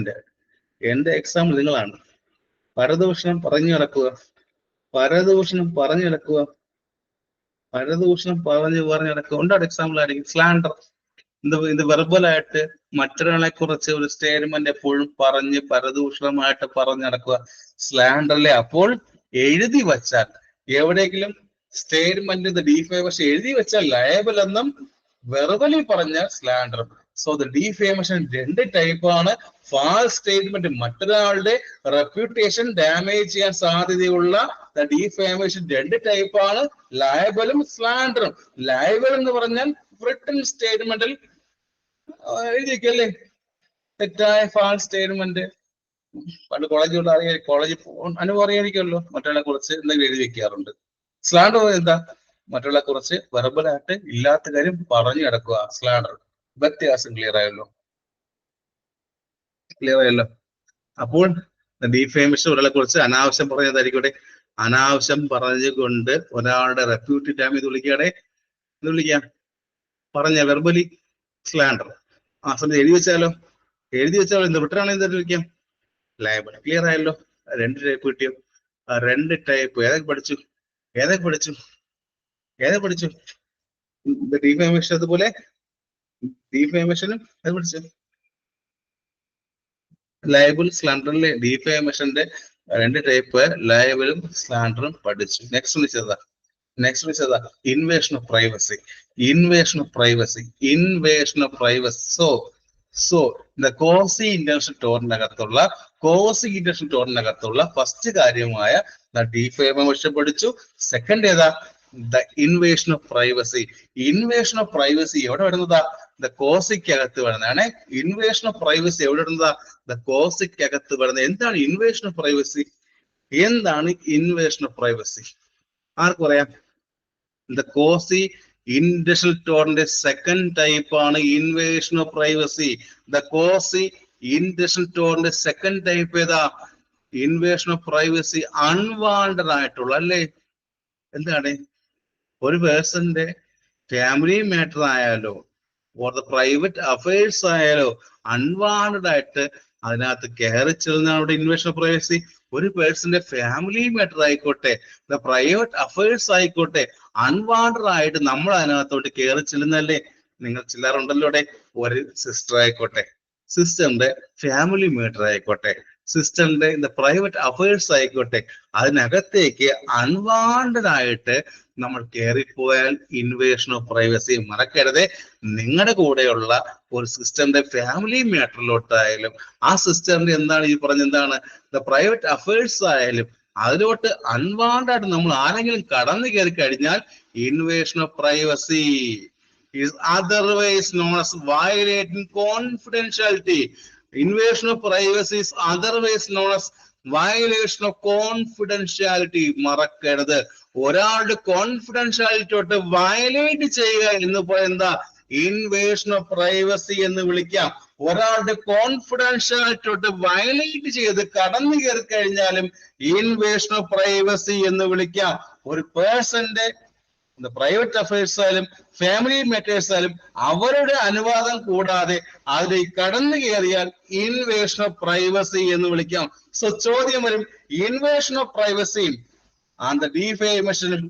എന്റെ എക്സാമ്പിൾ നിങ്ങളാണ്. പരദൂഷണം പറഞ്ഞു നടക്കുക. പരദൂഷണം പറഞ്ഞു നടക്കുക. ഉണ്ടാ എക്സാമ്പിൾ ആയിരിക്കും സ്ലാൻഡർ. ഇത് വെർബലായിട്ട് മറ്റൊരാളെ കുറിച്ച് ഒരു സ്റ്റേറ്റ്മെന്റ് എപ്പോഴും പറഞ്ഞ് പരദൂഷണമായിട്ട് പറഞ്ഞു നടക്കുക സ്ലാൻഡറിലെ. അപ്പോൾ എഴുതി വച്ചാൽ എവിടെയെങ്കിലും സ്റ്റേറ്റ്മെന്റ് ഡിഫേമേഷൻ എഴുതി വെച്ചാൽ ലയബിൾ എന്നും വെർബലി പറഞ്ഞ സ്ലാൻഡറും. സോ ദ ഡിഫേമേഷൻ രണ്ട് ടൈപ്പാണ്. ഫാൾസ് സ്റ്റേറ്റ്മെന്റ് മറ്റൊരാളുടെ റെപ്യൂട്ടേഷൻ ഡാമേജ് ചെയ്യാൻ സാധ്യതയുള്ള ഡിഫേമേഷൻ രണ്ട് ടൈപ്പാണ്, ലയബിളും സ്ലാൻഡറും. ലയബിൾ എന്ന് പറഞ്ഞാൽ റിട്ടൺ സ്റ്റേറ്റ്മെന്റിൽ എഴുതിക്കല്ലേ തെറ്റായ ഫാൾസ് സ്റ്റേറ്റ്മെന്റ്. പണ്ട് കോളേജിൽ അനുഭവം അറിയാതിരിക്കുമല്ലോ, മറ്റൊരാളെ കുറിച്ച് എന്തെങ്കിലും എഴുതി വെക്കാറുണ്ട്. സ്ലാൻഡർ എന്താ? മറ്റുള്ള കുറിച്ച് വെർബലായിട്ട് ഇല്ലാത്ത കാര്യം പറഞ്ഞു കിടക്കുക, സ്ലാൻഡർ. വ്യത്യാസം ക്ലിയർ ആയല്ലോ? അപ്പോൾ ഡിഫേമേഷൻ ഒരാളെ കുറിച്ച് അനാവശ്യം പറഞ്ഞതായിരിക്കട്ടെ, അനാവശ്യം പറഞ്ഞുകൊണ്ട് ഒരാളുടെ റെപ്യൂട്ട് ഡാം ഇത് വിളിക്കാം പറഞ്ഞ വെർബലി സ്ലാൻഡർ. ആ സമയത്ത് എഴുതി വെച്ചാലോ എന്ത് റിട്ടേൺ എന്ത് വിളിക്കാം ലയബിൾ. ക്ലിയർ ആയല്ലോ? രണ്ട് ടൈപ്പ് കിട്ടിയോ? രണ്ട് ടൈപ്പ് ഏതൊക്കെ പഠിച്ചു ഡിഫേമേഷൻ. അതുപോലെ ഡിഫേമേഷനും അത് പഠിച്ചു. ലയബിൾ സ്ലാൻഡറിലെ ഡിഫേമേഷന്റെ രണ്ട് ടൈപ്പ് ലയബിളും സ്ലാൻഡറും പഠിച്ചു. നെക്സ്റ്റ് വിളിച്ചതാ invasion of privacy. So the quasi intention ടോറിനകത്തുള്ള ഫസ്റ്റ് കാര്യമായ ഡിഫേമേഷൻ പഠിച്ചു. സെക്കൻഡ് ഏതാ? The invasion of privacy. Invasion of privacy എവിടെ വരുന്നതാ? ദ കോസിക്കകത്ത് വരുന്നതാണ്. ഇൻവേഷൻ ഓഫ് പ്രൈവസി എവിടെ വരുന്നതാ? ദ കോസിക്കകത്ത് വരുന്നത്. എന്താണ് ഇൻവേഷൻ ഓഫ് പ്രൈവസി? ആർക്ക് പറയാം? ദ കോസി ഇൻഡസ്ട്രിയൽ ടോറിന്റെ സെക്കൻഡ് ടൈപ്പ് ആണ് invasion of privacy. The quasi industrial ടോറിന്റെ സെക്കൻഡ് ടൈപ്പ് ഏതാ? Invasion of privacy. അൺവാണ്ടഡ് ആയിട്ടുള്ള അല്ലേ? എന്താണ്? ഒരു പേഴ്സന്റെ ഫാമിലി മാറ്റർ ആയാലോ ഓർ ദ പ്രൈവറ്റ് അഫയേഴ്സ് ആയാലോ അൺവാണ്ടഡ് ആയിട്ട് അതിനകത്ത് കയറി ചെല്ലുന്നതാണ് അവിടെ ഇൻവേഷൻ ഓഫ് പ്രൈവസി. ഒരു പേഴ്സന്റെ ഫാമിലി മാറ്റർ ആയിക്കോട്ടെ, ദ പ്രൈവറ്റ് അഫയേഴ്സ് ആയിക്കോട്ടെ, അൺവാണ്ടഡ് ആയിട്ട് നമ്മൾ അതിനകത്തോട്ട് കയറി ചെല്ലുന്നല്ലേ. നിങ്ങൾ ചിലരുണ്ടല്ലോ അവിടെ, ഒരു സിസ്റ്റർ ആയിക്കോട്ടെ, സിസ്റ്ററിന്റെ ഫാമിലി മാറ്റർ ആയിക്കോട്ടെ, സിസ്റ്ററിന്റെ പ്രൈവറ്റ് അഫയേഴ്സ് ആയിക്കോട്ടെ, അതിനകത്തേക്ക് അൺവാണ്ടഡ് ആയിട്ട് നമ്മൾ കയറിപ്പോയാൽ ഇൻവേഷൻ ഓഫ് പ്രൈവസി. മറക്കരുത്, നിങ്ങളുടെ കൂടെയുള്ള ഒരു സിസ്റ്ററിന്റെ ഫാമിലി മാറ്ററിലോട്ടായാലും ആ സിസ്റ്ററിന്റെ എന്താണ് ദ പ്രൈവറ്റ് അഫയേഴ്സ് ആയാലും അതിലോട്ട് അൺവാണ്ടഡ് ആയിട്ട് നമ്മൾ ആരെങ്കിലും കടന്നു കയറി കഴിഞ്ഞാൽ invasion of privacy is otherwise known as violating confidentiality. Invasion of privacy is otherwise known as violation of confidentiality. മറക്കരുത്, ഒരാളുടെ കോൺഫിഡൻഷ്യാലിറ്റി വയലേറ്റ് ചെയ്യുക എന്ന് എന്താ? ഇൻവേഷൻ ഓഫ് പ്രൈവസി എന്ന് വിളിക്കാം. ഒരാളുടെ കോൺഫിഡൻഷ്യാലിറ്റി വയലേറ്റ് ചെയ്ത് കടന്നു കയറി കഴിഞ്ഞാലും ഇൻവേഷൻ ഓഫ് പ്രൈവസി എന്ന് വിളിക്കാം. ഒരു പേഴ്സന്റെ പ്രൈവറ്റ് അഫയേഴ്സ് ആയാലും ഫാമിലി മാറ്റേഴ്സ് ആയാലും അവരുടെ അനുവാദം കൂടാതെ അതിലേക്ക് കടന്നു കയറിയാൽ ഇൻവേഷൻ ഓഫ് പ്രൈവസി എന്ന് വിളിക്കാം. സോ ചോദ്യം വരും, ഇൻവേഷൻ ഓഫ് പ്രൈവസിയും ആൻഡ് ഡിഫേമേഷനും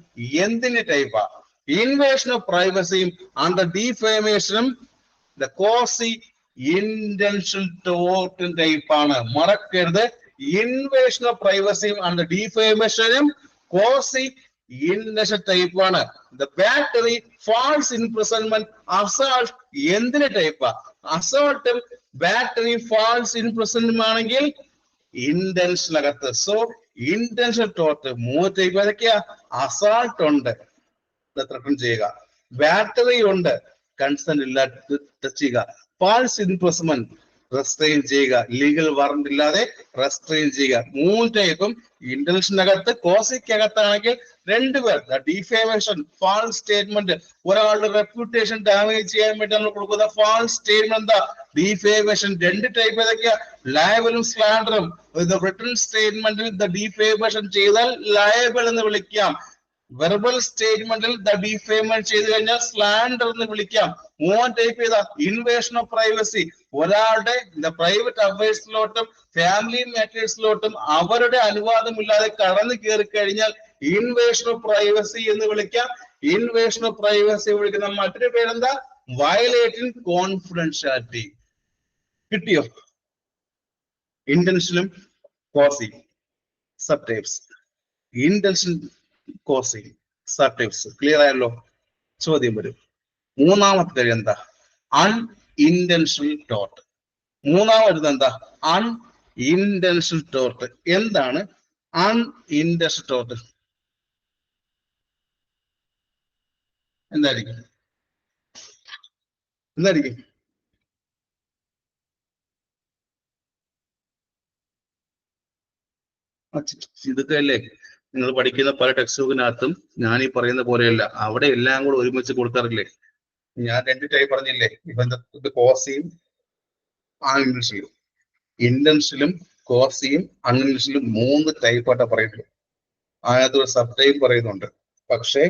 എന്തിന്റെ ടൈപ്പാ? ഇൻവേഷൻ ഓഫ് പ്രൈവസിയും ആൻഡ് ഡിഫേമേഷനും ദ കോസി ഇന്റൻഷൻ ടോർട്ട് ടൈപ്പാണ്. മറക്കരുത്, ഇൻവേഷൻ ഓഫ് പ്രൈവസിയും ആൻഡ് ഡിഫേമേഷനും കോസി ഇൻഡസ്ട്രിയൽ ടൈപ്പ് ആണ്. The battery, false imprisonment, assault എന്തിന്റെ ടൈപ്പാ? അസോൾട്ടും ബാറ്ററി ഫാൾസ് ഇംപ്രിസൺമെന്റ് ആണെങ്കിൽ ഇന്റൻഷനകത്ത്. സോ ഇന്റൻഷൻ ടോർട്ട് മൂന്ന് ടൈപ്പ് ഏതൊക്കെയാ? അസോൾട്ട് ഉണ്ട്, ത്രട്ടൺ ചെയ്യുക. ബാറ്ററി ഉണ്ട്, കൺസെന്റ് ഇല്ലാതെ ടച്ച് ചെയ്യുക. ഫാൾസ് ഇംപ്രിസൺമെന്റ് റെസ്ട്രെയിൻ ചെയ്യുക, ലീഗൽ വാറന്റ് ഇല്ലാതെ റെസ്ട്രെയിൻ ചെയ്യുക. മൂന്ന് ടൈപ്പും ഇന്റൻഷനകത്ത്. കോസിക്കകത്താണെങ്കിൽ രണ്ടുപേർ ഡിഫേമേഷൻ, ഫാൾസ് സ്റ്റേറ്റ്മെന്റ്, ഒരാളുടെ റെപ്യൂട്ടേഷൻ ഡാമേജ് ചെയ്യാൻ വേണ്ടി നമ്മൾ കൊടുക്കുന്ന ഫാൾസ് സ്റ്റേറ്റ്മെന്റ് എന്താ? ഡിഫേമേഷൻ. രണ്ട് ടൈപ്പ് ഏതൊക്കെയാ? ലയബിളും സ്ലാൻഡറും. റിട്ടൺ സ്റ്റേറ്റ്മെന്റിൽ ദ ഡിഫേമേഷൻ ചെയ്താൽ ലയബിൾ എന്ന് വിളിക്കാം. വെർബൽ സ്റ്റേറ്റ്മെന്റിൽ ദ ഡിഫേമേഷൻ ചെയ്തു കഴിഞ്ഞാൽ സ്ലാൻഡർ എന്ന് വിളിക്കാം. മൂന്ന് ടൈപ്പ് ഏതാ? ഇൻവേഷൻ ഓഫ് പ്രൈവസി, ഒരാളുടെ പ്രൈവറ്റ് അഫയേഴ്സിലോട്ടും ഫാമിലി മാറ്റേഴ്സിലോട്ടും അവരുടെ അനുവാദം ഇല്ലാതെ കടന്നു കയറി കഴിഞ്ഞാൽ ഇൻവേഷൻ ഓഫ് പ്രൈവസി എന്ന് വിളിക്കാം. ഇൻവേഷൻ ഓഫ് പ്രൈവസി വിളിക്കുന്ന മറ്റൊരു പേരെന്താ? Violating confidentiality. കിട്ടിയോ? ഇന്റൻഷനും quasi sub types, intention quasi sub types. Clear ആയല്ലോ? ചോദ്യം വരും. മൂന്നാമത്തെ കാര്യം എന്താ? അൺഇന്റൻഷണൽ ടോട്ട്. മൂന്നാമത് എന്താ? അൺഇന്റൻഷണൽ ടോട്ട്. എന്താണ് അൺഇന്റൻഷണൽ ടോട്ട്? എന്തായിരിക്കും? എന്തായിരിക്കും? ഇതൊക്കെ അല്ലേ നിങ്ങൾ പഠിക്കുന്ന പല ടെക്സ്റ്റ് ബുക്കിനകത്തും ഞാൻ ഈ പറയുന്ന പോലെയല്ല, അവിടെ എല്ലാം കൂടെ ഒരുമിച്ച് കൊടുക്കാറില്ലേ? ഞാൻ രണ്ട് ടൈപ്പ് പറഞ്ഞില്ലേ, ഇപ്പൊ കോസിയും അൺഇന്റൻഷനും. ഇന്റൻഷനും കോസിയും അൺഇന്റൻഷനും 3 ടൈപ്പായിട്ടാ പറയുന്നത്. അതിനകത്ത് ഒരു സബ് ടൈപ്പ് പറയുന്നുണ്ട്. പക്ഷേ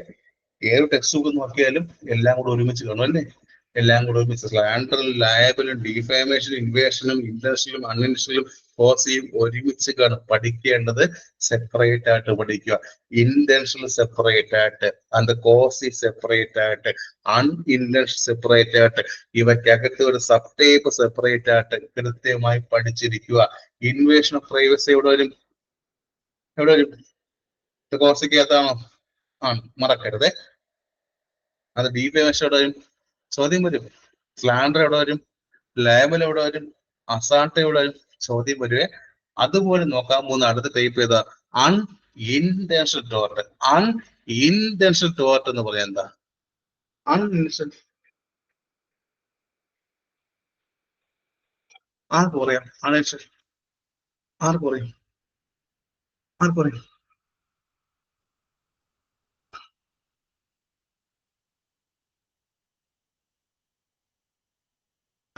ഏത് ടെക്സ്റ്റ് ബുക്ക് നോക്കിയാലും എല്ലാം കൂടെ ഒരുമിച്ച് കാണും അല്ലേ? എല്ലാം കൂടെ ഒരുമിച്ച് സ്ലാൻഡറും ലയബിളും ഡിഫാമേഷനും ഇൻവേഷനും ഇന്റൻഷനും അൺഇന്റൻഷനും കോസിയും ഒരുമിച്ച് കാണും. പഠിക്കേണ്ടത് സെപ്പറേറ്റ് ആയിട്ട് പഠിക്കുക. ഇന്റൻഷണൽ സെപ്പറേറ്റ് ആയിട്ട്, ആൻഡ് കോസി സെപ്പറേറ്റ് ആയിട്ട്, അൺഇന്റൻഷൻ സെപ്പറേറ്റ് ആയിട്ട്, ഇവയ്ക്കകത്ത് ഒരു സബ് ടൈപ്പ് സെപ്പറേറ്റ് ആയിട്ട് കൃത്യമായി പഠിച്ചിരിക്കുക. ഇൻവേഷൻ ഓഫ് പ്രൈവസി എവിടെ വരും? എവിടെ വരും? കോസിക്കകത്താണോ? മറക്കരുത്. അത് ഡിഫാമേഷൻ എവിടെ വരും? ചോദ്യം വരും. സ്ലാൻഡർ എവിടെ വരും? ലേബൽ എവിടെ വരും? അസാൾട്ട് എവിടെ വരും? ചോദ്യം വരുവേ. അതുപോലെ നോക്കാൻ പോകുന്ന അടുത്ത ടൈപ്പ് ഏതാ? അൺഇന്റൻഷണൽ ടോർട്ട്. അൺഇന്റൻഷണൽ ടോർട്ട് എന്ന് പറയാൻ എന്താ? അൺഇന്റൻഷണൽ ആർക്ക് പറയാം? അൺഇന്റൻഷണൽ ആർക്ക് പറയും? ആർക്ക് പറയും?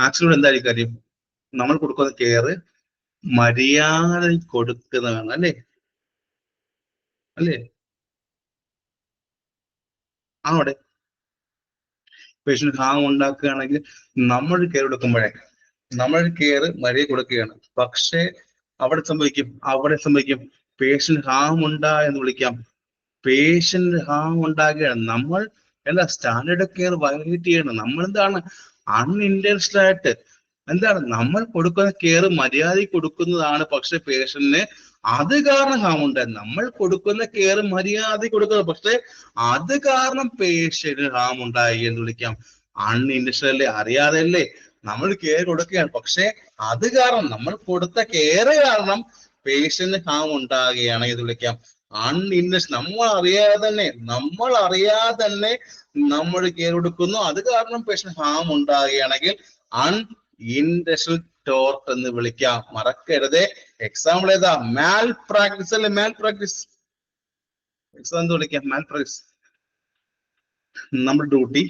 ആക്ച്വലി എന്തായിരിക്കും കാര്യം? നമ്മൾ കൊടുക്കുന്ന കെയർ മര്യാദ കൊടുക്കുന്നതാണ് അല്ലേ? അല്ലേ? അവിടെ പേഷ്യന്റ് ഹാം ഉണ്ടാക്കുകയാണെങ്കിൽ നമ്മൾ കെയർ കൊടുക്കുമ്പോഴേ നമ്മൾ കെയർ മര്യാദ കൊടുക്കുകയാണ്. പക്ഷേ അവിടെ സംഭവിക്കും പേഷ്യന്റ് ഹാം എന്ന് വിളിക്കാം. പേഷ്യന്റ് ഹാം ഉണ്ടാകുകയാണ്. നമ്മൾ എന്താ സ്റ്റാൻഡേർഡ് കെയർ വയലേറ്റ് ചെയ്യണം. നമ്മൾ എന്താണ് അൺഇന്റൻഷണൽ ആയിട്ട് എന്താണ് നമ്മൾ കൊടുക്കുന്ന കെയർ മര്യാദ കൊടുക്കുന്നതാണ്. പക്ഷെ പേഷ്യന്റിന് അത് കാരണം ഹാം ഉണ്ടായി. നമ്മൾ കൊടുക്കുന്ന കെയർ മര്യാദ കൊടുക്കുന്നത്, പക്ഷെ അത് കാരണം പേഷ്യന്റ് ഹാം ഉണ്ടായി എന്ന് വിളിക്കാം. അൺഇന്റൻഷനല്ലേ, അറിയാതെ അല്ലേ നമ്മൾ കെയർ കൊടുക്കുകയാണ്. പക്ഷെ അത് കാരണം നമ്മൾ കൊടുത്ത കെയർ കാരണം പേഷ്യന്റ് ഹാം ഉണ്ടാകുകയാണ് എന്ന് വിളിക്കാം അൺഇന്റൻഷൻ. നമ്മൾ അറിയാതെ തന്നെ നമ്മൾ കെയർ കൊടുക്കുന്നു, അത് കാരണം പേഷ്യന്റ് ഹാം ഉണ്ടാകുകയാണെങ്കിൽ അൺഇന്റൻഷണൽ ടോർട്ട് എന്ന് വിളിക്കാം. മറക്കരുത്. എക്സാമ്പിൾ ഏതാ? മാൽ പ്രാക്ടീസ് അല്ലേ? മാൽ പ്രാക്ടീസ് എക്സാം എന്ന് വിളിക്കാം. മാൽ പ്രാക്ടീസ് നമ്മുടെ ഡ്യൂട്ടി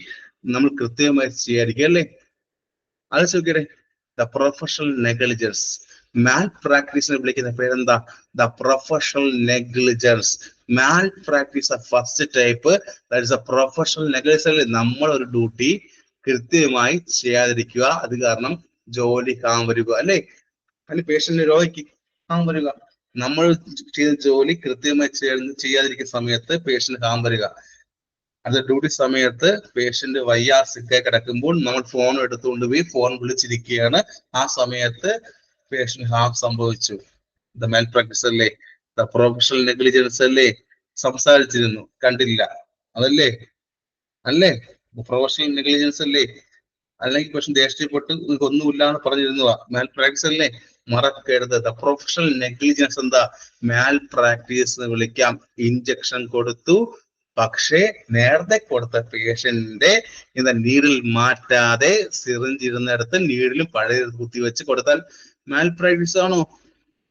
നമ്മൾ കൃത്യമായി ചെയ്യാതിരിക്കുക അല്ലേ? അത് ചോദിക്കട്ടെ. The professional negligence. മാൽ പ്രാക്ടീസിനെ വിളിക്കുന്ന പേരെന്താ? The professional negligence. Malpractice first type, that is a professional negligence. നമ്മൾ ഒരു ഡ്യൂട്ടി കൃത്യമായി ചെയ്യാതിരിക്കുക, അത് കാരണം ജോലി ഹാം വരിക അല്ലേ? അതിന് പേഷ്യന്റ് രോഗിക്ക് ഹാം വരിക. നമ്മൾ ചെയ്ത ജോലി കൃത്യമായി ചെയ്യാതിരിക്കുന്ന സമയത്ത് പേഷ്യന്റ് ഹാം വരിക. അത് ഡ്യൂട്ടി സമയത്ത് പേഷ്യന്റ് വയ്യാ സിക്കായി കിടക്കുമ്പോൾ നമ്മൾ ഫോൺ എടുത്തുകൊണ്ട് പോയി ഫോൺ വിളിച്ചിരിക്കുകയാണ്. ആ സമയത്ത് പേഷ്യന്റ് ഹാം സംഭവിച്ചു. ദ മാൽ പ്രാക്ടീസ് അല്ലേ? ദ പ്രൊഫഷണൽ നെഗ്ലിജൻസ് അല്ലേ? സംസാരിച്ചിരുന്നു, കണ്ടില്ല, അതല്ലേ? അല്ലേ? പ്രൊഫഷണൽ നെഗ്ലിജൻസ് അല്ലേ? അല്ലെങ്കിൽ പേഷ്യന്റ് ദേഷ്യപ്പെട്ട് ഒന്നുമില്ല എന്ന് പറഞ്ഞിരുന്നു, മാൽ പ്രാക്ടീസ് അല്ലേ? മറക്കരുത്. ദ പ്രൊഫഷണൽ നെഗ്ലിജൻസ് എന്താ? മാൽ പ്രാക്ടീസ് എന്ന് വിളിക്കാം. ഇഞ്ചക്ഷൻ കൊടുത്തു, പക്ഷേ നേരത്തെ കൊടുത്ത പേഷ്യന്റിന്റെ നീഡിൽ മാറ്റാതെ സിറിഞ്ച് ഇരുന്നിടത്ത് നീഡിലും പഴയ കുത്തിവെച്ച് കൊടുത്താൽ മാൽ പ്രാക്ടീസ് ആണോ?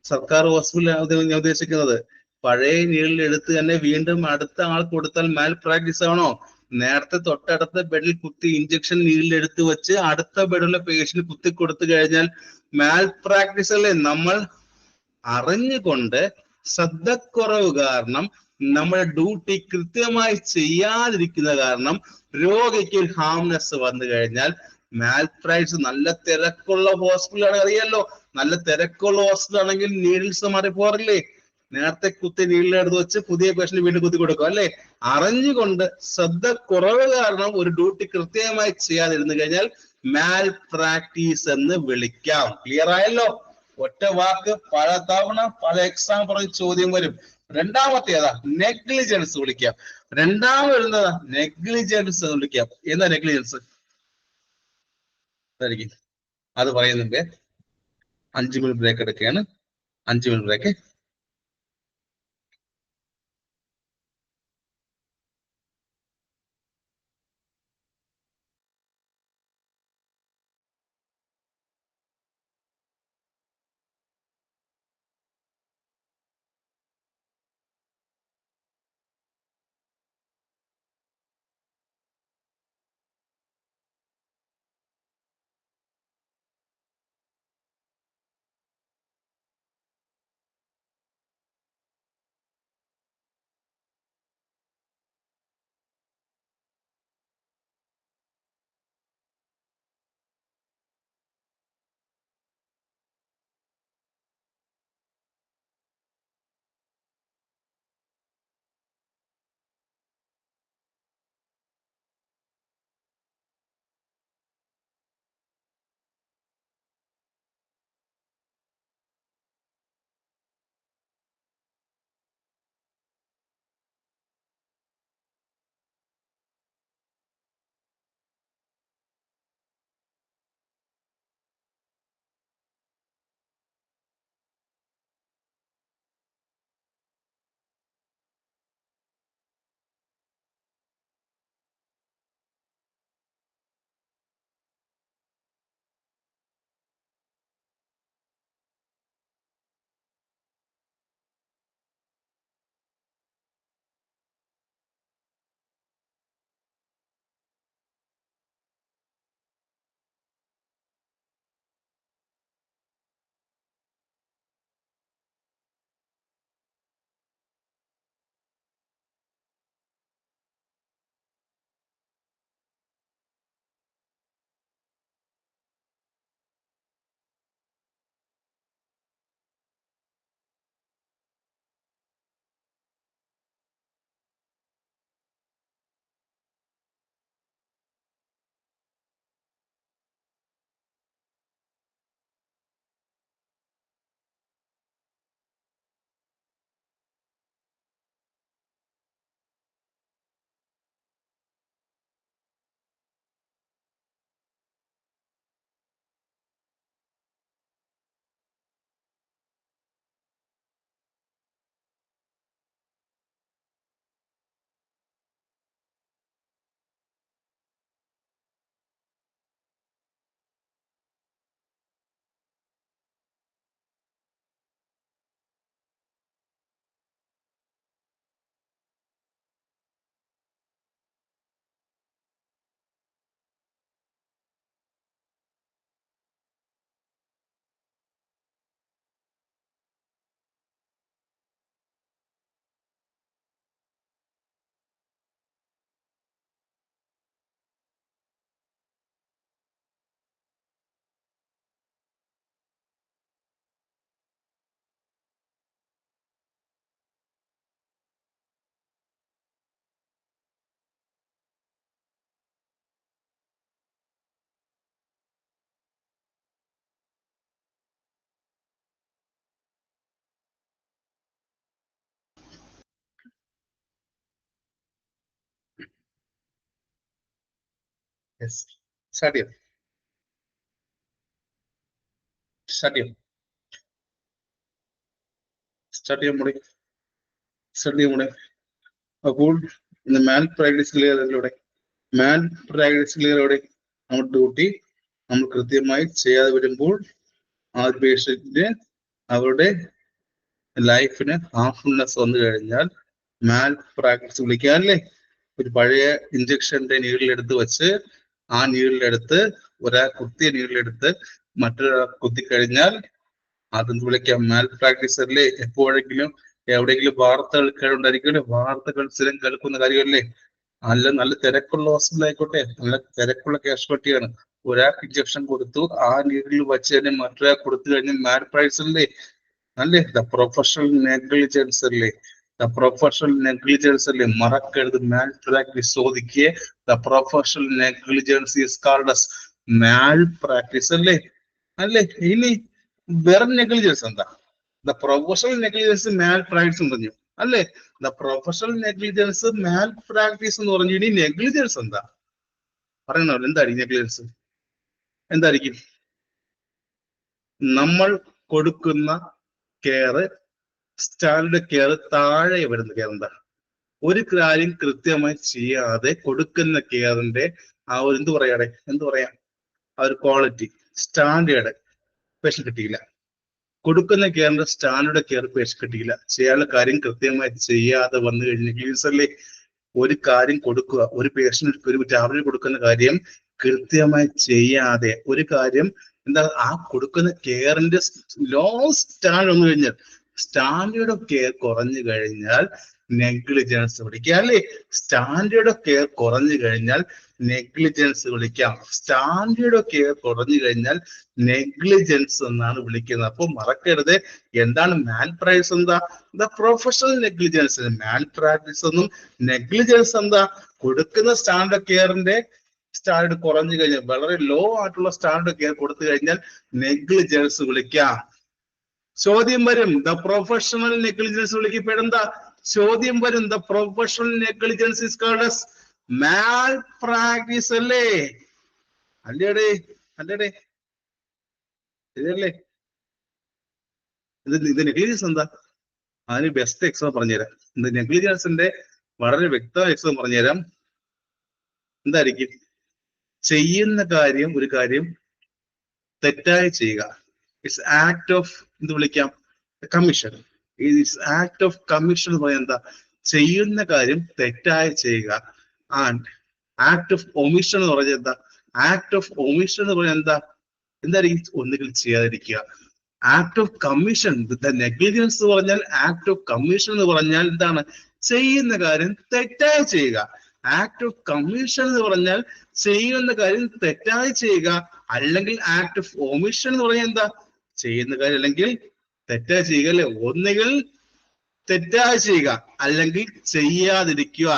സർക്കാർ ഹോസ്പിറ്റൽ ഞാൻ ഉദ്ദേശിക്കുന്നത് പഴയ നീഡിൽ എടുത്ത് തന്നെ വീണ്ടും അടുത്ത ആൾ കൊടുത്താൽ മാൽ പ്രാക്ടീസ് ആണോ? നേരത്തെ തൊട്ടടുത്ത ബെഡിൽ കുത്തി ഇഞ്ചക്ഷൻ നീഡിൽ എടുത്ത് വെച്ച് അടുത്ത ബെഡിലെ പേഷ്യന്റ് കുത്തി കൊടുത്തു കഴിഞ്ഞാൽ മാൽ പ്രാക്ടീസ് അല്ലേ? നമ്മൾ അറിഞ്ഞുകൊണ്ട് ശ്രദ്ധക്കുറവ് കാരണം നമ്മുടെ ഡ്യൂട്ടി കൃത്യമായി ചെയ്യാതിരിക്കുന്ന കാരണം രോഗിക്ക് ഹാംനെസ് വന്നു കഴിഞ്ഞാൽ മാൽ പ്രാക്ടീസ്. നല്ല തിരക്കുള്ള ഹോസ്പിറ്റലാണ്, അറിയാലോ? നല്ല തിരക്കുള്ള ഹോസ്പിറ്റൽ ആണെങ്കിൽ നീഡിൽസ് മാറി പോറില്ലേ? നേരത്തെ കുത്തി നീളിലെടുത്ത് വെച്ച് പുതിയ പേഷ്യന്റ് വീണ്ടും കുത്തി കൊടുക്കും അല്ലെ. അറിഞ്ഞുകൊണ്ട് ശ്രദ്ധ കുറവ് കാരണം ഒരു ഡ്യൂട്ടി കൃത്യമായി ചെയ്യാതിരുന്നു കഴിഞ്ഞാൽ മാൽ പ്രാക്ടീസ് എന്ന് വിളിക്കാം. ക്ലിയർ ആയല്ലോ? ഒറ്റ വാക്ക് പല തവണ പല എക്സാം പറഞ്ഞ ചോദ്യം വരും. രണ്ടാമത്തെ ഏതാ? നെഗ്ലിജൻസ് വിളിക്കാം. രണ്ടാമത് വരുന്നതാ നെഗ്ലിജൻസ് എന്ന് വിളിക്കാം. എന്താ നെഗ്ലിജൻസ്? അത് പറയുന്നുണ്ട്. 5 മിനിറ്റ് ബ്രേക്ക് എടുക്കുകയാണ്. 5 മിനിറ്റ് ബ്രേക്ക്. സ്റ്റാർട്ട് ചെയ്യാം. സ്റ്റാർട്ട് ചെയ്യാം. സ്റ്റാർട്ട് ചെയ്യാൻ മുടി. സ്റ്റാർട്ട് ചെയ്യാൻ മുടി. അപ്പോൾ ഇന്ന് മാൽ പ്രാക്ടീസ് ക്ലിയറിലൂടെ നമ്മുടെ ഡ്യൂട്ടി നമ്മൾ കൃത്യമായി ചെയ്യാതെ വരുമ്പോൾ ആ പേഷ്യന്റിന് അവരുടെ ലൈഫിന് ഹാർംഫുൾനെസ് വന്നു കഴിഞ്ഞാൽ മാൽ പ്രാക്ടീസ് വിളിക്കാം അല്ലേ. ഒരു പഴയ ഇഞ്ചക്ഷന്റെ നീഡിലെടുത്ത് വെച്ച് ആ നീഡിലെടുത്ത് ഒരാൾ കുത്തിയ നീഡിലെടുത്ത് മറ്റൊരാൾ കുത്തിക്കഴിഞ്ഞാൽ അതെന്ത് വിളിക്കാം? മാൽ പ്രാക്ടീസ് അല്ലേ. എപ്പോഴെങ്കിലും എവിടെയെങ്കിലും വാർത്തകൾ കേട്ടുണ്ടായിരിക്കും. വാർത്തകൾ സ്ഥിരം കേൾക്കുന്ന കാര്യമല്ലേ. നല്ല തിരക്കുള്ള ഹോസ്പിറ്റൽ ആയിക്കോട്ടെ, നല്ല തിരക്കുള്ള കാഷ്വാലിറ്റിയാണ്. ഒരാൾക്ക് ഇഞ്ചക്ഷൻ കൊടുത്തു, ആ നീഡിൽ വെച്ച് തന്നെ മറ്റൊരാൾ കൊടുത്തു കഴിഞ്ഞാൽ മാൽ പ്രാക്ടീസ് അല്ലേ. അല്ലേ? ദ പ്രൊഫഷണൽ നെഗ്ലിജൻസ് അല്ലേ? ദ പ്രൊഫഷണൽ നെഗ്ലിജൻസ് അല്ലേ? മറക്കരുത്. മാൽ പ്രാക്ടീസ് ചോദിക്കേ. The professional negligence is called as malpractice അല്ലേ? അല്ലേ? ഇനി വേറെ നെഗ്ലിജൻസ് എന്താ? The professional negligence Mal practice എന്ന് പറഞ്ഞു അല്ലേ? The professional negligence Mal practice എന്ന് പറഞ്ഞു. ഇനി നെഗ്ലിജൻസ് എന്താ പറയുന്നോ? എന്തായിരിക്കും നെഗ്ലിജൻസ്? എന്തായിരിക്കും? നമ്മൾ കൊടുക്കുന്ന കെയർ, സ്റ്റാൻഡേർഡ് കെയർ താഴെ വരുന്ന കെയർ എന്താ? ഒരു കാര്യം കൃത്യമായി ചെയ്യാതെ കൊടുക്കുന്ന കെയറിന്റെ ആ ഒരു എന്ത് പറയാ ആ ഒരു ക്വാളിറ്റി, സ്റ്റാൻഡേർഡ് പേഷ്യൻ കിട്ടിയില്ല. കൊടുക്കുന്ന കെയറിന്റെ സ്റ്റാൻഡേർഡ് കെയർ പേഷ്യൻ കിട്ടിയില്ല. ചെയ്യാനുള്ള കാര്യം കൃത്യമായി ചെയ്യാതെ വന്നു കഴിഞ്ഞാൽ ഒരു കാര്യം കൊടുക്കുക, ഒരു പേഷ്യന്റ് ഒരു ടാബ്ലറ്റ് കൊടുക്കുന്ന കാര്യം കൃത്യമായി ചെയ്യാതെ ഒരു കാര്യം എന്താ ആ കൊടുക്കുന്ന കെയറിന്റെ ലോ സ്റ്റാൻഡേർഡ് വന്നു കഴിഞ്ഞാൽ, സ്റ്റാൻഡേർഡ് ഓഫ് കെയർ കുറഞ്ഞു കഴിഞ്ഞാൽ നെഗ്ലിജൻസ് വിളിക്കാം അല്ലേ? സ്റ്റാൻഡേർഡ് ഓഫ് കെയർ കുറഞ്ഞു കഴിഞ്ഞാൽ നെഗ്ലിജൻസ് വിളിക്കാം. സ്റ്റാൻഡേർഡ് ഓഫ് കെയർ കുറഞ്ഞു കഴിഞ്ഞാൽ നെഗ്ലിജൻസ് എന്നാണ് വിളിക്കുന്നത്. അപ്പൊ മറക്കരുത്, എന്താണ് മാൽ പ്രാക്ടീസ്? എന്താ? The professional negligence. Mal practice എന്നും നെഗ്ലിജൻസ് എന്താ? കൊടുക്കുന്ന സ്റ്റാൻഡേർഡ് കെയറിന്റെ സ്റ്റാൻഡേർഡ് കുറഞ്ഞു കഴിഞ്ഞാൽ, വളരെ ലോ ആയിട്ടുള്ള സ്റ്റാൻഡേർഡ് കെയർ കൊടുത്തു കഴിഞ്ഞാൽ നെഗ്ലിജൻസ് വിളിക്കാം. ചോദ്യം വരും, ദ പ്രൊഫഷണൽ നെഗ്ലിജൻസ് വിളിക്കപ്പെടുന്ന ചോദ്യം വരും. The professional negligence is called as malpractice അല്ലേ? അല്ലേടേ? അല്ലേടേ? ഇതല്ലേ? ഇത് നെഗ്ലിജൻസ് എന്താ? അതിന് ബെസ്റ്റ് എക്സാം പറഞ്ഞുതരാം. ഇത് നെഗ്ലിജൻസിന്റെ വളരെ വ്യക്തമായ എക്സാം പറഞ്ഞുതരാം. എന്തായിരിക്കും? ചെയ്യുന്ന കാര്യം, ഒരു കാര്യം തെറ്റായി ചെയ്യുക. ഇറ്റ്സ് ആക്ട് ഓഫ് എന്ത് വിളിക്കാം? Commission. It's act of commission എന്ന് പറയാൻ എന്താ? ചെയ്യുന്ന കാര്യം തെറ്റായി ചെയ്യുക. ആൻഡ് ആക്ട് ഓഫ് ഒമിഷൻ എന്ന് പറഞ്ഞാൽ എന്താ? ആക്ട് ഓഫ് ഒമിഷൻ എന്ന് പറഞ്ഞാൽ എന്താ? എന്തായിരിക്കും? ഒന്നുകിൽ ചെയ്യാതിരിക്കുക. ആക്ട് ഓഫ് കമ്മീഷൻ, നെഗ്ലിജൻസ് എന്ന് പറഞ്ഞാൽ ആക്ട് ഓഫ് കമ്മീഷൻ എന്ന് പറഞ്ഞാൽ എന്താണ്? ചെയ്യുന്ന കാര്യം തെറ്റായി ചെയ്യുക. ആക്ട് ഓഫ് കമ്മീഷൻ എന്ന് പറഞ്ഞാൽ ചെയ്യുന്ന കാര്യം തെറ്റായി ചെയ്യുക. അല്ലെങ്കിൽ ആക്ട് ഓഫ് ഒമിഷൻ എന്ന് പറഞ്ഞാൽ എന്താ? ചെയ്യുന്ന കാര്യം അല്ലെങ്കിൽ തെറ്റായി ചെയ്യുക അല്ലെ? ഒന്നുകിൽ തെറ്റായി ചെയ്യുക അല്ലെങ്കിൽ ചെയ്യാതിരിക്കുക.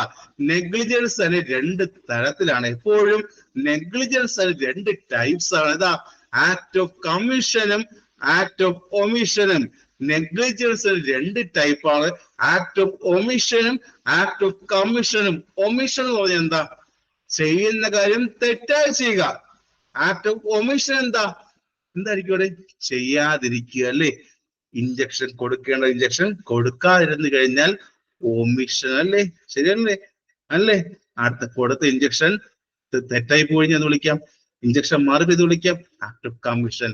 നെഗ്ലിജൻസ് തന്നെ രണ്ട് തരത്തിലാണ്. എപ്പോഴും നെഗ്ലിജൻസ് തന്നെ രണ്ട് ടൈപ്സ് ആണ്. ഇതാ ആക്ട് ഓഫ് കമ്മീഷനും ആക്ട് ഓഫ് ഒമിഷനും. നെഗ്ലിജൻസ് രണ്ട് ടൈപ്പാണ്, ആക്ട് ഓഫ് ഒമിഷനും ആക്ട് ഓഫ് കമ്മീഷനും. ഒമിഷൻ എന്ന് പറഞ്ഞാൽ എന്താ? ചെയ്യുന്ന കാര്യം തെറ്റായി ചെയ്യുക. ആക്ട് ഓഫ് ഒമിഷൻ എന്താ? എന്തായിരിക്കും അവിടെ? ചെയ്യാതിരിക്കുക അല്ലേ? ഇഞ്ചക്ഷൻ കൊടുക്കേണ്ട ഇഞ്ചക്ഷൻ കൊടുക്കാതിരുന്നു കഴിഞ്ഞാൽ ഒമിഷൻ അല്ലേ? ശരിയല്ലേ? അല്ലേ? അടുത്ത കൊടുത്ത ഇഞ്ചക്ഷൻ തെറ്റായി പോയി എന്ന് വിളിക്കാം. ഇഞ്ചക്ഷൻ മാറി ഇത് വിളിക്കാം ആക്ട് ഓഫ് കമ്മീഷൻ.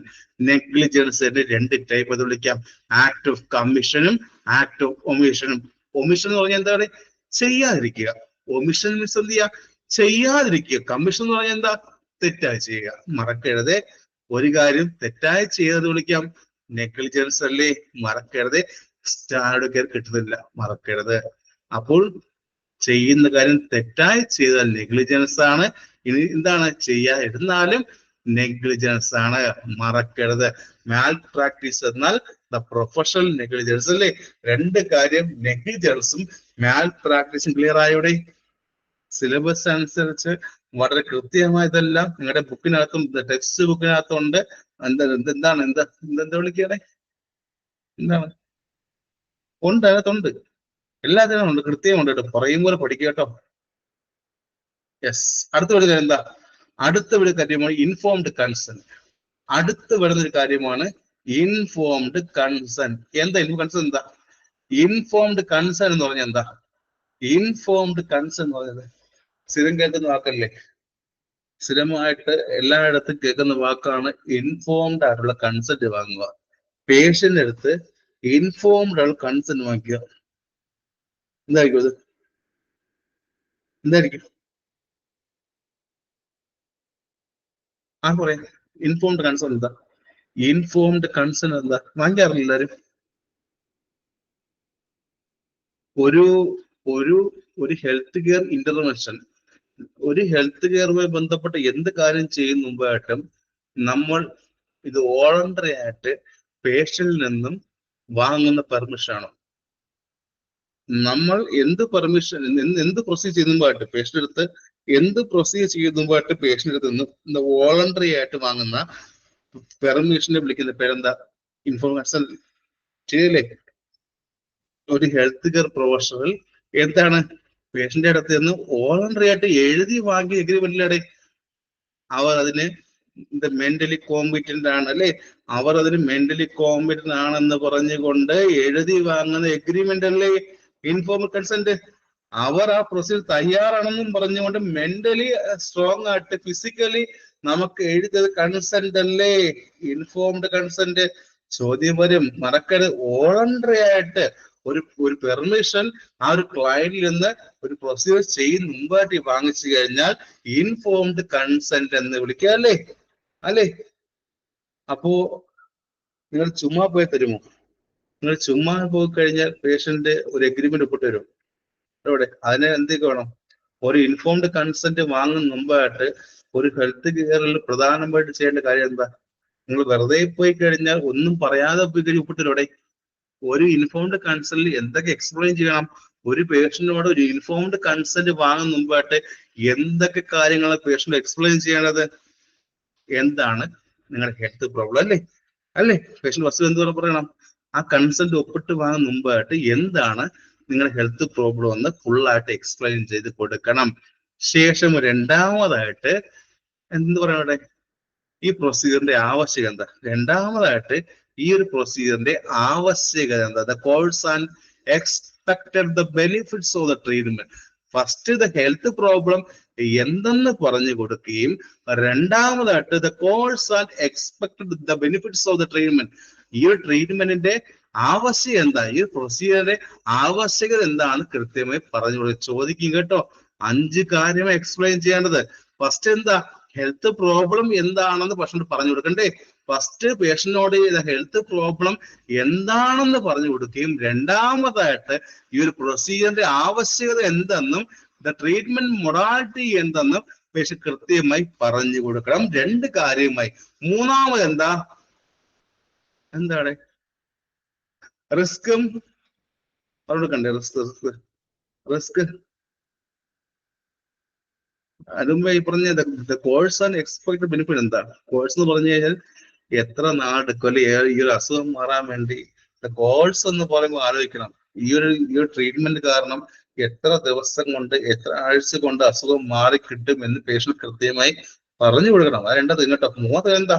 നെഗ്ലിജൻസിന്റെ രണ്ട് ടൈപ്പ് അത് വിളിക്കാം, ആക്ട് ഓഫ് കമ്മീഷനും ആക്ട് ഓഫ് ഒമിഷനും. ഒമിഷൻ എന്ന് പറഞ്ഞാൽ എന്താണ്? ചെയ്യാതിരിക്കുക. ഒമിഷൻ മീൻസ് എന്ത് ചെയ്യുക? ചെയ്യാതിരിക്കുക. കമ്മീഷൻ എന്ന് പറഞ്ഞാൽ എന്താ? തെറ്റായി ചെയ്യുക. മറക്കരുത്, ഒരു കാര്യം തെറ്റായി ചെയ്തത് വിളിക്കാം നെഗ്ലിജൻസ് അല്ലേ? മറക്കരുത്. സ്റ്റാൻഡേർഡ് കെയർ കിട്ടുന്നില്ല, മറക്കരുത്. അപ്പോൾ ചെയ്യുന്ന കാര്യം തെറ്റായി ചെയ്താൽ നെഗ്ലിജൻസ് ആണ്. ഇനി എന്താണ്? ചെയ്യാതിരുന്നാലും നെഗ്ലിജൻസ് ആണ്, മറക്കരുത്. മാൽ പ്രാക്ടീസ് എന്നാൽ ദ പ്രൊഫഷണൽ നെഗ്ലിജൻസ് അല്ലേ? രണ്ട് കാര്യം, നെഗ്ലിജൻസും മാൽ പ്രാക്ടീസും. ക്ലിയർ ആയോടെ? സിലബസ് അനുസരിച്ച് വളരെ കൃത്യമായതെല്ലാം നിങ്ങളുടെ ബുക്കിനകത്തും ടെക്സ്റ്റ് ബുക്കിനകത്തും ഉണ്ട്. എന്താണ് എന്താ വിളിക്കണേ? എന്താണ്? ഉണ്ട്, അതിനകത്തുണ്ട്. എല്ലാത്തിനും ഉണ്ട്, കൃത്യമുണ്ട് കേട്ടോ. പറയും പോലെ പഠിക്കുക കേട്ടോ. യെസ്. അടുത്ത വരുന്ന എന്താ? അടുത്ത ഒരു കാര്യമാണ് ഇൻഫോംഡ് കൺസെന്റ്. അടുത്ത് വരുന്ന ഒരു കാര്യമാണ് ഇൻഫോംഡ് കൺസെന്റ്. എന്താ കൺസെന്റ്? എന്താ ഇൻഫോംഡ് കൺസെന്റ് എന്ന് പറഞ്ഞാൽ? എന്താ ഇൻഫോംഡ് കൺസെന്റ് എന്ന് പറഞ്ഞത്? സ്ഥിരം കേൾക്കുന്ന വാക്കല്ലേ? സ്ഥിരമായിട്ട് എല്ലായിടത്തും കേൾക്കുന്ന വാക്കാണ് ഇൻഫോംഡ് ആയിട്ടുള്ള കൺസെന്റ് വാങ്ങുക. പേഷ്യന്റ് അടുത്ത് ഇൻഫോംഡ് ആയിട്ടുള്ള കൺസെന്റ് വാങ്ങിക്കുക. എന്തായിരിക്കും അത്? എന്തായിരിക്കും? പറയാം. ഇൻഫോംഡ് കൺസെന്റ് എന്താ? ഇൻഫോംഡ് കൺസെന്റ് എന്താ? വാങ്ങിക്കാറില്ല എല്ലാവരും. ഒരു ഒരു ഒരു ഹെൽത്ത് കെയർ ഇന്റർവെൻഷൻ, ഒരു ഹെൽത്ത് കെയറുമായി ബന്ധപ്പെട്ട എന്ത് കാര്യം ചെയ്യുന്ന മുമ്പായിട്ടും നമ്മൾ ഇത് വോളണ്ടറി ആയിട്ട് പേഷ്യന്റിൽ നിന്നും വാങ്ങുന്ന പെർമിഷൻ ആണോ? നമ്മൾ എന്ത് പെർമിഷൻ എന്ത് പ്രൊസീജ് ചെയ്യുമ്പോഴായിട്ട് പേഷ്യന്റ് അടുത്ത് എന്ത് പ്രൊസീജ് ചെയ്യുമ്പോഴായിട്ട് പേഷ്യന്റ് അടുത്ത് നിന്ന് വോളണ്ടറി ആയിട്ട് വാങ്ങുന്ന പെർമിഷനെ വിളിക്കുന്ന പേരെന്താ? ഇൻഫോർമേഷൻ ശരിയല്ലേ? ഒരു ഹെൽത്ത് കെയർ പ്രൊഫഷണൽ എന്താണ് പേഷ്യന്റെ അടുത്ത് നിന്ന് വോളണ്ടറി ആയിട്ട് എഴുതി വാങ്ങി എഗ്രിമെന്റിലൂടെ അവർ അതിന് മെന്റലി കോമ്പിറ്റന്റ് ആണ് അല്ലെ, അവർ അതിന് മെന്റലി കോമ്പിറ്റന്റ് ആണെന്ന് പറഞ്ഞുകൊണ്ട് എഴുതി വാങ്ങുന്ന എഗ്രിമെന്റ് അല്ലേ ഇൻഫോർമൽ കൺസെന്റ്. അവർ ആ പ്രൊസീജർ തയ്യാറാണെന്നും പറഞ്ഞുകൊണ്ട് മെന്റലി സ്ട്രോങ് ആയിട്ട് ഫിസിക്കലി നമുക്ക് എഴുതിയത് കൺസെന്റ് അല്ലേ ഇൻഫോംഡ് കൺസെന്റ്. ചോദ്യം വരും, മറക്കരുത്. വോളണ്ടറി ആയിട്ട് ഒരു പെർമിഷൻ ആ ഒരു ക്ലയന്റിൽ നിന്ന് ഒരു പ്രൊസീജർ ചെയ്യുന്ന മുമ്പായിട്ട് വാങ്ങിച്ചു കഴിഞ്ഞാൽ ഇൻഫോംഡ് കൺസെന്റ് എന്ന് വിളിക്കുക അല്ലേ? അല്ലേ? അപ്പോ നിങ്ങൾ ചുമ്മാ പോയി തരുമോ? നിങ്ങൾ ചുമ്മാ പോയി കഴിഞ്ഞാൽ പേഷ്യന്റ് ഒരു എഗ്രിമെന്റ് ഒപ്പിട്ട് തരും അവിടെ. അതിന് എന്തൊക്കെ വേണം? ഒരു ഇൻഫോംഡ് കൺസെന്റ് വാങ്ങുന്ന മുമ്പായിട്ട് ഒരു ഹെൽത്ത് കെയറിൽ പ്രധാനമായിട്ട് ചെയ്യേണ്ട കാര്യം എന്താ? നിങ്ങൾ വെറുതെ പോയി കഴിഞ്ഞാൽ ഒന്നും പറയാതെ പോയി കഴിഞ്ഞാൽ ഒപ്പിട്ടരും അവിടെ. ഒരു ഇൻഫോംഡ് കൺസെന്റ് എന്തൊക്കെ എക്സ്പ്ലെയിൻ ചെയ്യണം? ഒരു പേഷ്യന്റിനോട് ഒരു ഇൻഫോംഡ് കൺസെന്റ് വാങ്ങുന്ന മുമ്പായിട്ട് എന്തൊക്കെ കാര്യങ്ങൾ പേഷ്യന്റ് എക്സ്പ്ലെയിൻ ചെയ്യേണ്ടത്? എന്താണ് നിങ്ങളുടെ ഹെൽത്ത് പ്രോബ്ലം അല്ലേ? അല്ലേ? പേഷ്യന്റ് ഫസ്റ്റ് എന്ത് പറയണം? ആ കൺസെന്റ് ഒപ്പിട്ട് വാങ്ങുന്ന മുമ്പായിട്ട് എന്താണ് നിങ്ങളുടെ ഹെൽത്ത് പ്രോബ്ലം എന്ന് ഫുള്ളായിട്ട് എക്സ്പ്ലെയിൻ ചെയ്ത് കൊടുക്കണം. ശേഷം രണ്ടാമതായിട്ട് എന്ത് പറയണേ? ഈ പ്രൊസീജിയറിന്റെ ആവശ്യകത എന്താ? രണ്ടാമതായിട്ട് ഈ ഒരു പ്രൊസീജിയറിന്റെ ആവശ്യകത എന്താ? The course and expected the benefits of the treatment. First the health problem എന്തെന്ന് പറഞ്ഞു കൊടുക്കുകയും രണ്ടാമതായിട്ട് the course and expected the benefits of the treatment. ഈ ഒരു ട്രീറ്റ്മെന്റിന്റെ ആവശ്യം എന്താ? ഈ പ്രൊസീജിയറിന്റെ ആവശ്യകത എന്താണ് കൃത്യമായി പറഞ്ഞു കൊടുക്കുക. ചോദിക്കും കേട്ടോ. 5 കാര്യമായി എക്സ്പ്ലെയിൻ ചെയ്യേണ്ടത്. ഫസ്റ്റ് എന്താ? ഹെൽത്ത് പ്രോബ്ലം എന്താണെന്ന് പേഷ്യന്റ് പറഞ്ഞു കൊടുക്കണ്ടേ? ഫസ്റ്റ് പേഷ്യന്റിനോട് ഹെൽത്ത് പ്രോബ്ലം എന്താണെന്ന് പറഞ്ഞു കൊടുക്കുകയും രണ്ടാമതായിട്ട് ഈ ഒരു പ്രൊസീജിയറിന്റെ ആവശ്യകത എന്തെന്നും ദ ട്രീറ്റ്മെന്റ് മൊഡാലിറ്റി എന്തെന്നും പേഷ്യന്റ് കൃത്യമായി പറഞ്ഞു കൊടുക്കണം. 2 കാര്യമായി. മൂന്നാമത് എന്താ? എന്താണ്? റിസ്കും പറഞ്ഞു കൊടുക്കണ്ടേ? റിസ്ക് അതുമ്പോ ഈ പറഞ്ഞ കോഴ്സ് ആൻഡ് എക്സ്പെക്ടഡ് ബെനിഫിറ്റ് എന്താണ്? കോഴ്സ് എന്ന് പറഞ്ഞു കഴിഞ്ഞാൽ എത്ര നാളെടുക്കും അല്ലെ ഈ ഒരു അസുഖം മാറാൻ വേണ്ടി? കോഴ്സ് എന്ന് പറയുമ്പോൾ ആലോചിക്കണം. ഈ ഒരു ട്രീറ്റ്മെന്റ് കാരണം എത്ര ദിവസം കൊണ്ട് എത്ര ആഴ്ച കൊണ്ട് അസുഖം മാറി കിട്ടും എന്ന് പേഷ്യന്റ് കൃത്യമായി പറഞ്ഞു കൊടുക്കണം. അത് രണ്ടത് കേട്ടോ. മൂന്നാമത് എന്താ?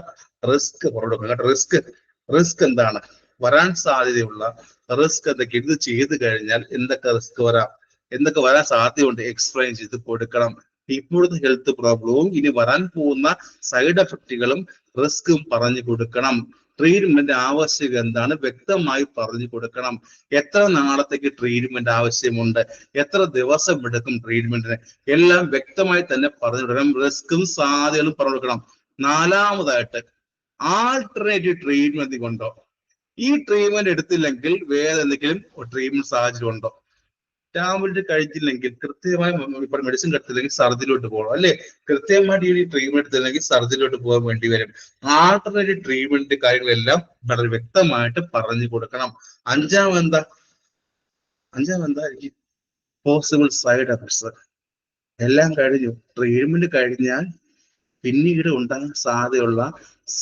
റിസ്ക് പറഞ്ഞു കൊടുക്കണം കേട്ടോ. റിസ്ക് എന്താണ്? വരാൻ സാധ്യതയുള്ള റിസ്ക് എന്തൊക്കെ? ഇത് ചെയ്ത് കഴിഞ്ഞാൽ എന്തൊക്കെ റിസ്ക് വരാം, എന്തൊക്കെ വരാൻ സാധ്യതയുണ്ട് എക്സ്പ്ലെയിൻ ചെയ്ത് കൊടുക്കണം. ഇപ്പോഴത്തെ ഹെൽത്ത് പ്രോബ്ലവും ഇനി വരാൻ പോകുന്ന സൈഡ് എഫക്റ്റുകളും റിസ്കും പറഞ്ഞു കൊടുക്കണം. ട്രീറ്റ്മെന്റ് ആവശ്യം എന്താണ് വ്യക്തമായി പറഞ്ഞു കൊടുക്കണം. എത്ര നാളത്തേക്ക് ട്രീറ്റ്മെന്റ് ആവശ്യമുണ്ട്, എത്ര ദിവസം എടുക്കും ട്രീറ്റ്മെന്റിന്, എല്ലാം വ്യക്തമായി തന്നെ പറഞ്ഞു കൊടുക്കണം. റിസ്കും സാധ്യതകളും പറഞ്ഞു കൊടുക്കണം. നാലാമതായിട്ട് ആൾട്ടർനേറ്റീവ് ട്രീറ്റ്മെന്റ് കൊണ്ടോ, ഈ ട്രീറ്റ്മെന്റ് എടുത്തില്ലെങ്കിൽ വേറെ എന്തെങ്കിലും ട്രീറ്റ്മെന്റ് സാഹചര്യം ഉണ്ടോ? ടാബ്ലറ്റ് കഴിച്ചില്ലെങ്കിൽ കൃത്യമായി ഇപ്പോൾ മെഡിസിൻ എടുത്തില്ലെങ്കിൽ സർജറിയിലോട്ട് പോകണം അല്ലെ? കൃത്യമായിട്ട് ഈ ട്രീറ്റ്മെന്റ് എടുത്തില്ലെങ്കിൽ സർജറിയിലോട്ട് പോകാൻ വേണ്ടി വരും. ആൾട്ടർനേറ്റീവ് ട്രീറ്റ്മെന്റ് കാര്യങ്ങളെല്ലാം വളരെ വ്യക്തമായിട്ട് പറഞ്ഞു കൊടുക്കണം. അഞ്ചാമെന്താ? Possible side effects. എല്ലാം കഴിഞ്ഞു. ട്രീറ്റ്മെന്റ് കഴിഞ്ഞാൽ പിന്നീട് ഉണ്ടാകാൻ സാധ്യതയുള്ള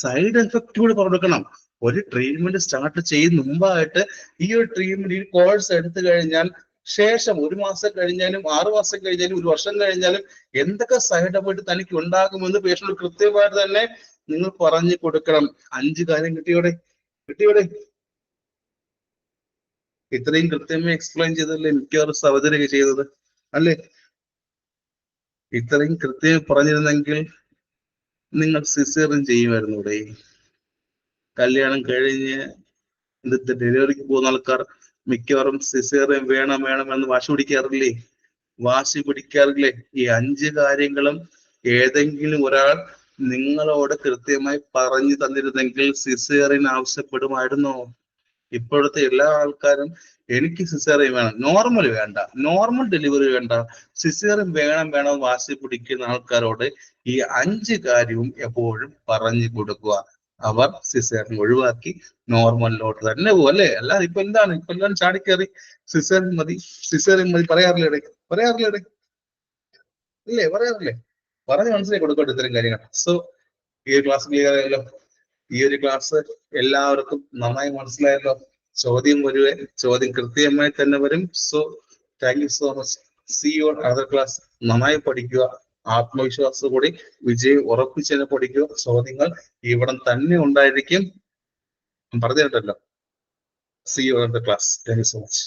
സൈഡ് എഫക്റ്റ് കൂടി പറഞ്ഞു കൊടുക്കണം. ഒരു ട്രീറ്റ്മെന്റ് സ്റ്റാർട്ട് ചെയ്യുന്ന മുമ്പായിട്ട് ഈ ഒരു ട്രീറ്റ്മെന്റ് ഈ കോഴ്സ് എടുത്തു കഴിഞ്ഞാൽ ശേഷം 1 മാസം കഴിഞ്ഞാലും 6 മാസം കഴിഞ്ഞാലും 1 വർഷം കഴിഞ്ഞാലും എന്തൊക്കെ സൈഡ് എഫക്ട് തനിക്ക് ഉണ്ടാകുമെന്ന് പേഷ്യന്റ് കൃത്യമായിട്ട് തന്നെ നിങ്ങൾ പറഞ്ഞു കൊടുക്കണം. 5 കാര്യം കിട്ടിയോടെ? ഇത്രയും കൃത്യമായി എക്സ്പ്ലെയിൻ ചെയ്തല്ലേ മിക്കവാറും സഹോദരിക ചെയ്തത് അല്ലേ? ഇത്രയും കൃത്യമായി പറഞ്ഞിരുന്നെങ്കിൽ നിങ്ങൾ സിസേറിയൻ ചെയ്യുമായിരുന്നൂടെ? കല്യാണം കഴിഞ്ഞ് ഡെലിവറിക്ക് പോകുന്ന ആൾക്കാർ മിക്കവാറും സിസേറിയൻ വേണം എന്ന് വാശി പിടിക്കാറില്ലേ? ഈ 5 കാര്യങ്ങളും ഏതെങ്കിലും ഒരാൾ നിങ്ങളോട് കൃത്യമായി പറഞ്ഞു തന്നിരുന്നെങ്കിൽ സിസേറിയൻ ആവശ്യപ്പെടുമായിരുന്നോ? ഇപ്പോഴത്തെ എല്ലാ ആൾക്കാരും എനിക്ക് സിസേറിയൻ വേണം, നോർമൽ വേണ്ട, നോർമൽ ഡെലിവറി വേണ്ട, സിസേറിയൻ വേണം വാശി പിടിക്കുന്ന ആൾക്കാരോട് ഈ 5 കാര്യവും എപ്പോഴും പറഞ്ഞു കൊടുക്കുക. അവർ സിസേറിയൻ ഒഴിവാക്കി നോർമലിലോട്ട് തന്നെ പോകും അല്ലേ? അല്ലാതെ ഇപ്പൊ എല്ലാം ചാടിക്കയറി സിസേറിയൻ മതി പറയാറില്ലേ ഇല്ലേ? പറയാറില്ലേ? പറഞ്ഞ് മനസ്സിലാക്കി കൊടുക്കട്ടെ ഇത്തരം കാര്യങ്ങൾ. സോ ഈ ഒരു ക്ലാസ് ക്ലിയർ ആയല്ലോ. ഈ ഒരു ക്ലാസ് എല്ലാവർക്കും നന്നായി മനസ്സിലായല്ലോ. ചോദ്യം കൃത്യമായി തന്നെ വരും. So thank you so much. See you on other class. നന്നായി പഠിക്കുക, ആത്മവിശ്വാസത്തോടെ വിജയം ഉറപ്പിച്ച് തന്നെ പഠിക്കുക. ചോദ്യങ്ങൾ ഇവിടെ തന്നെ ഉണ്ടായിരിക്കും. പറഞ്ഞു കേട്ടല്ലോ. See you on the class. Thank you so much.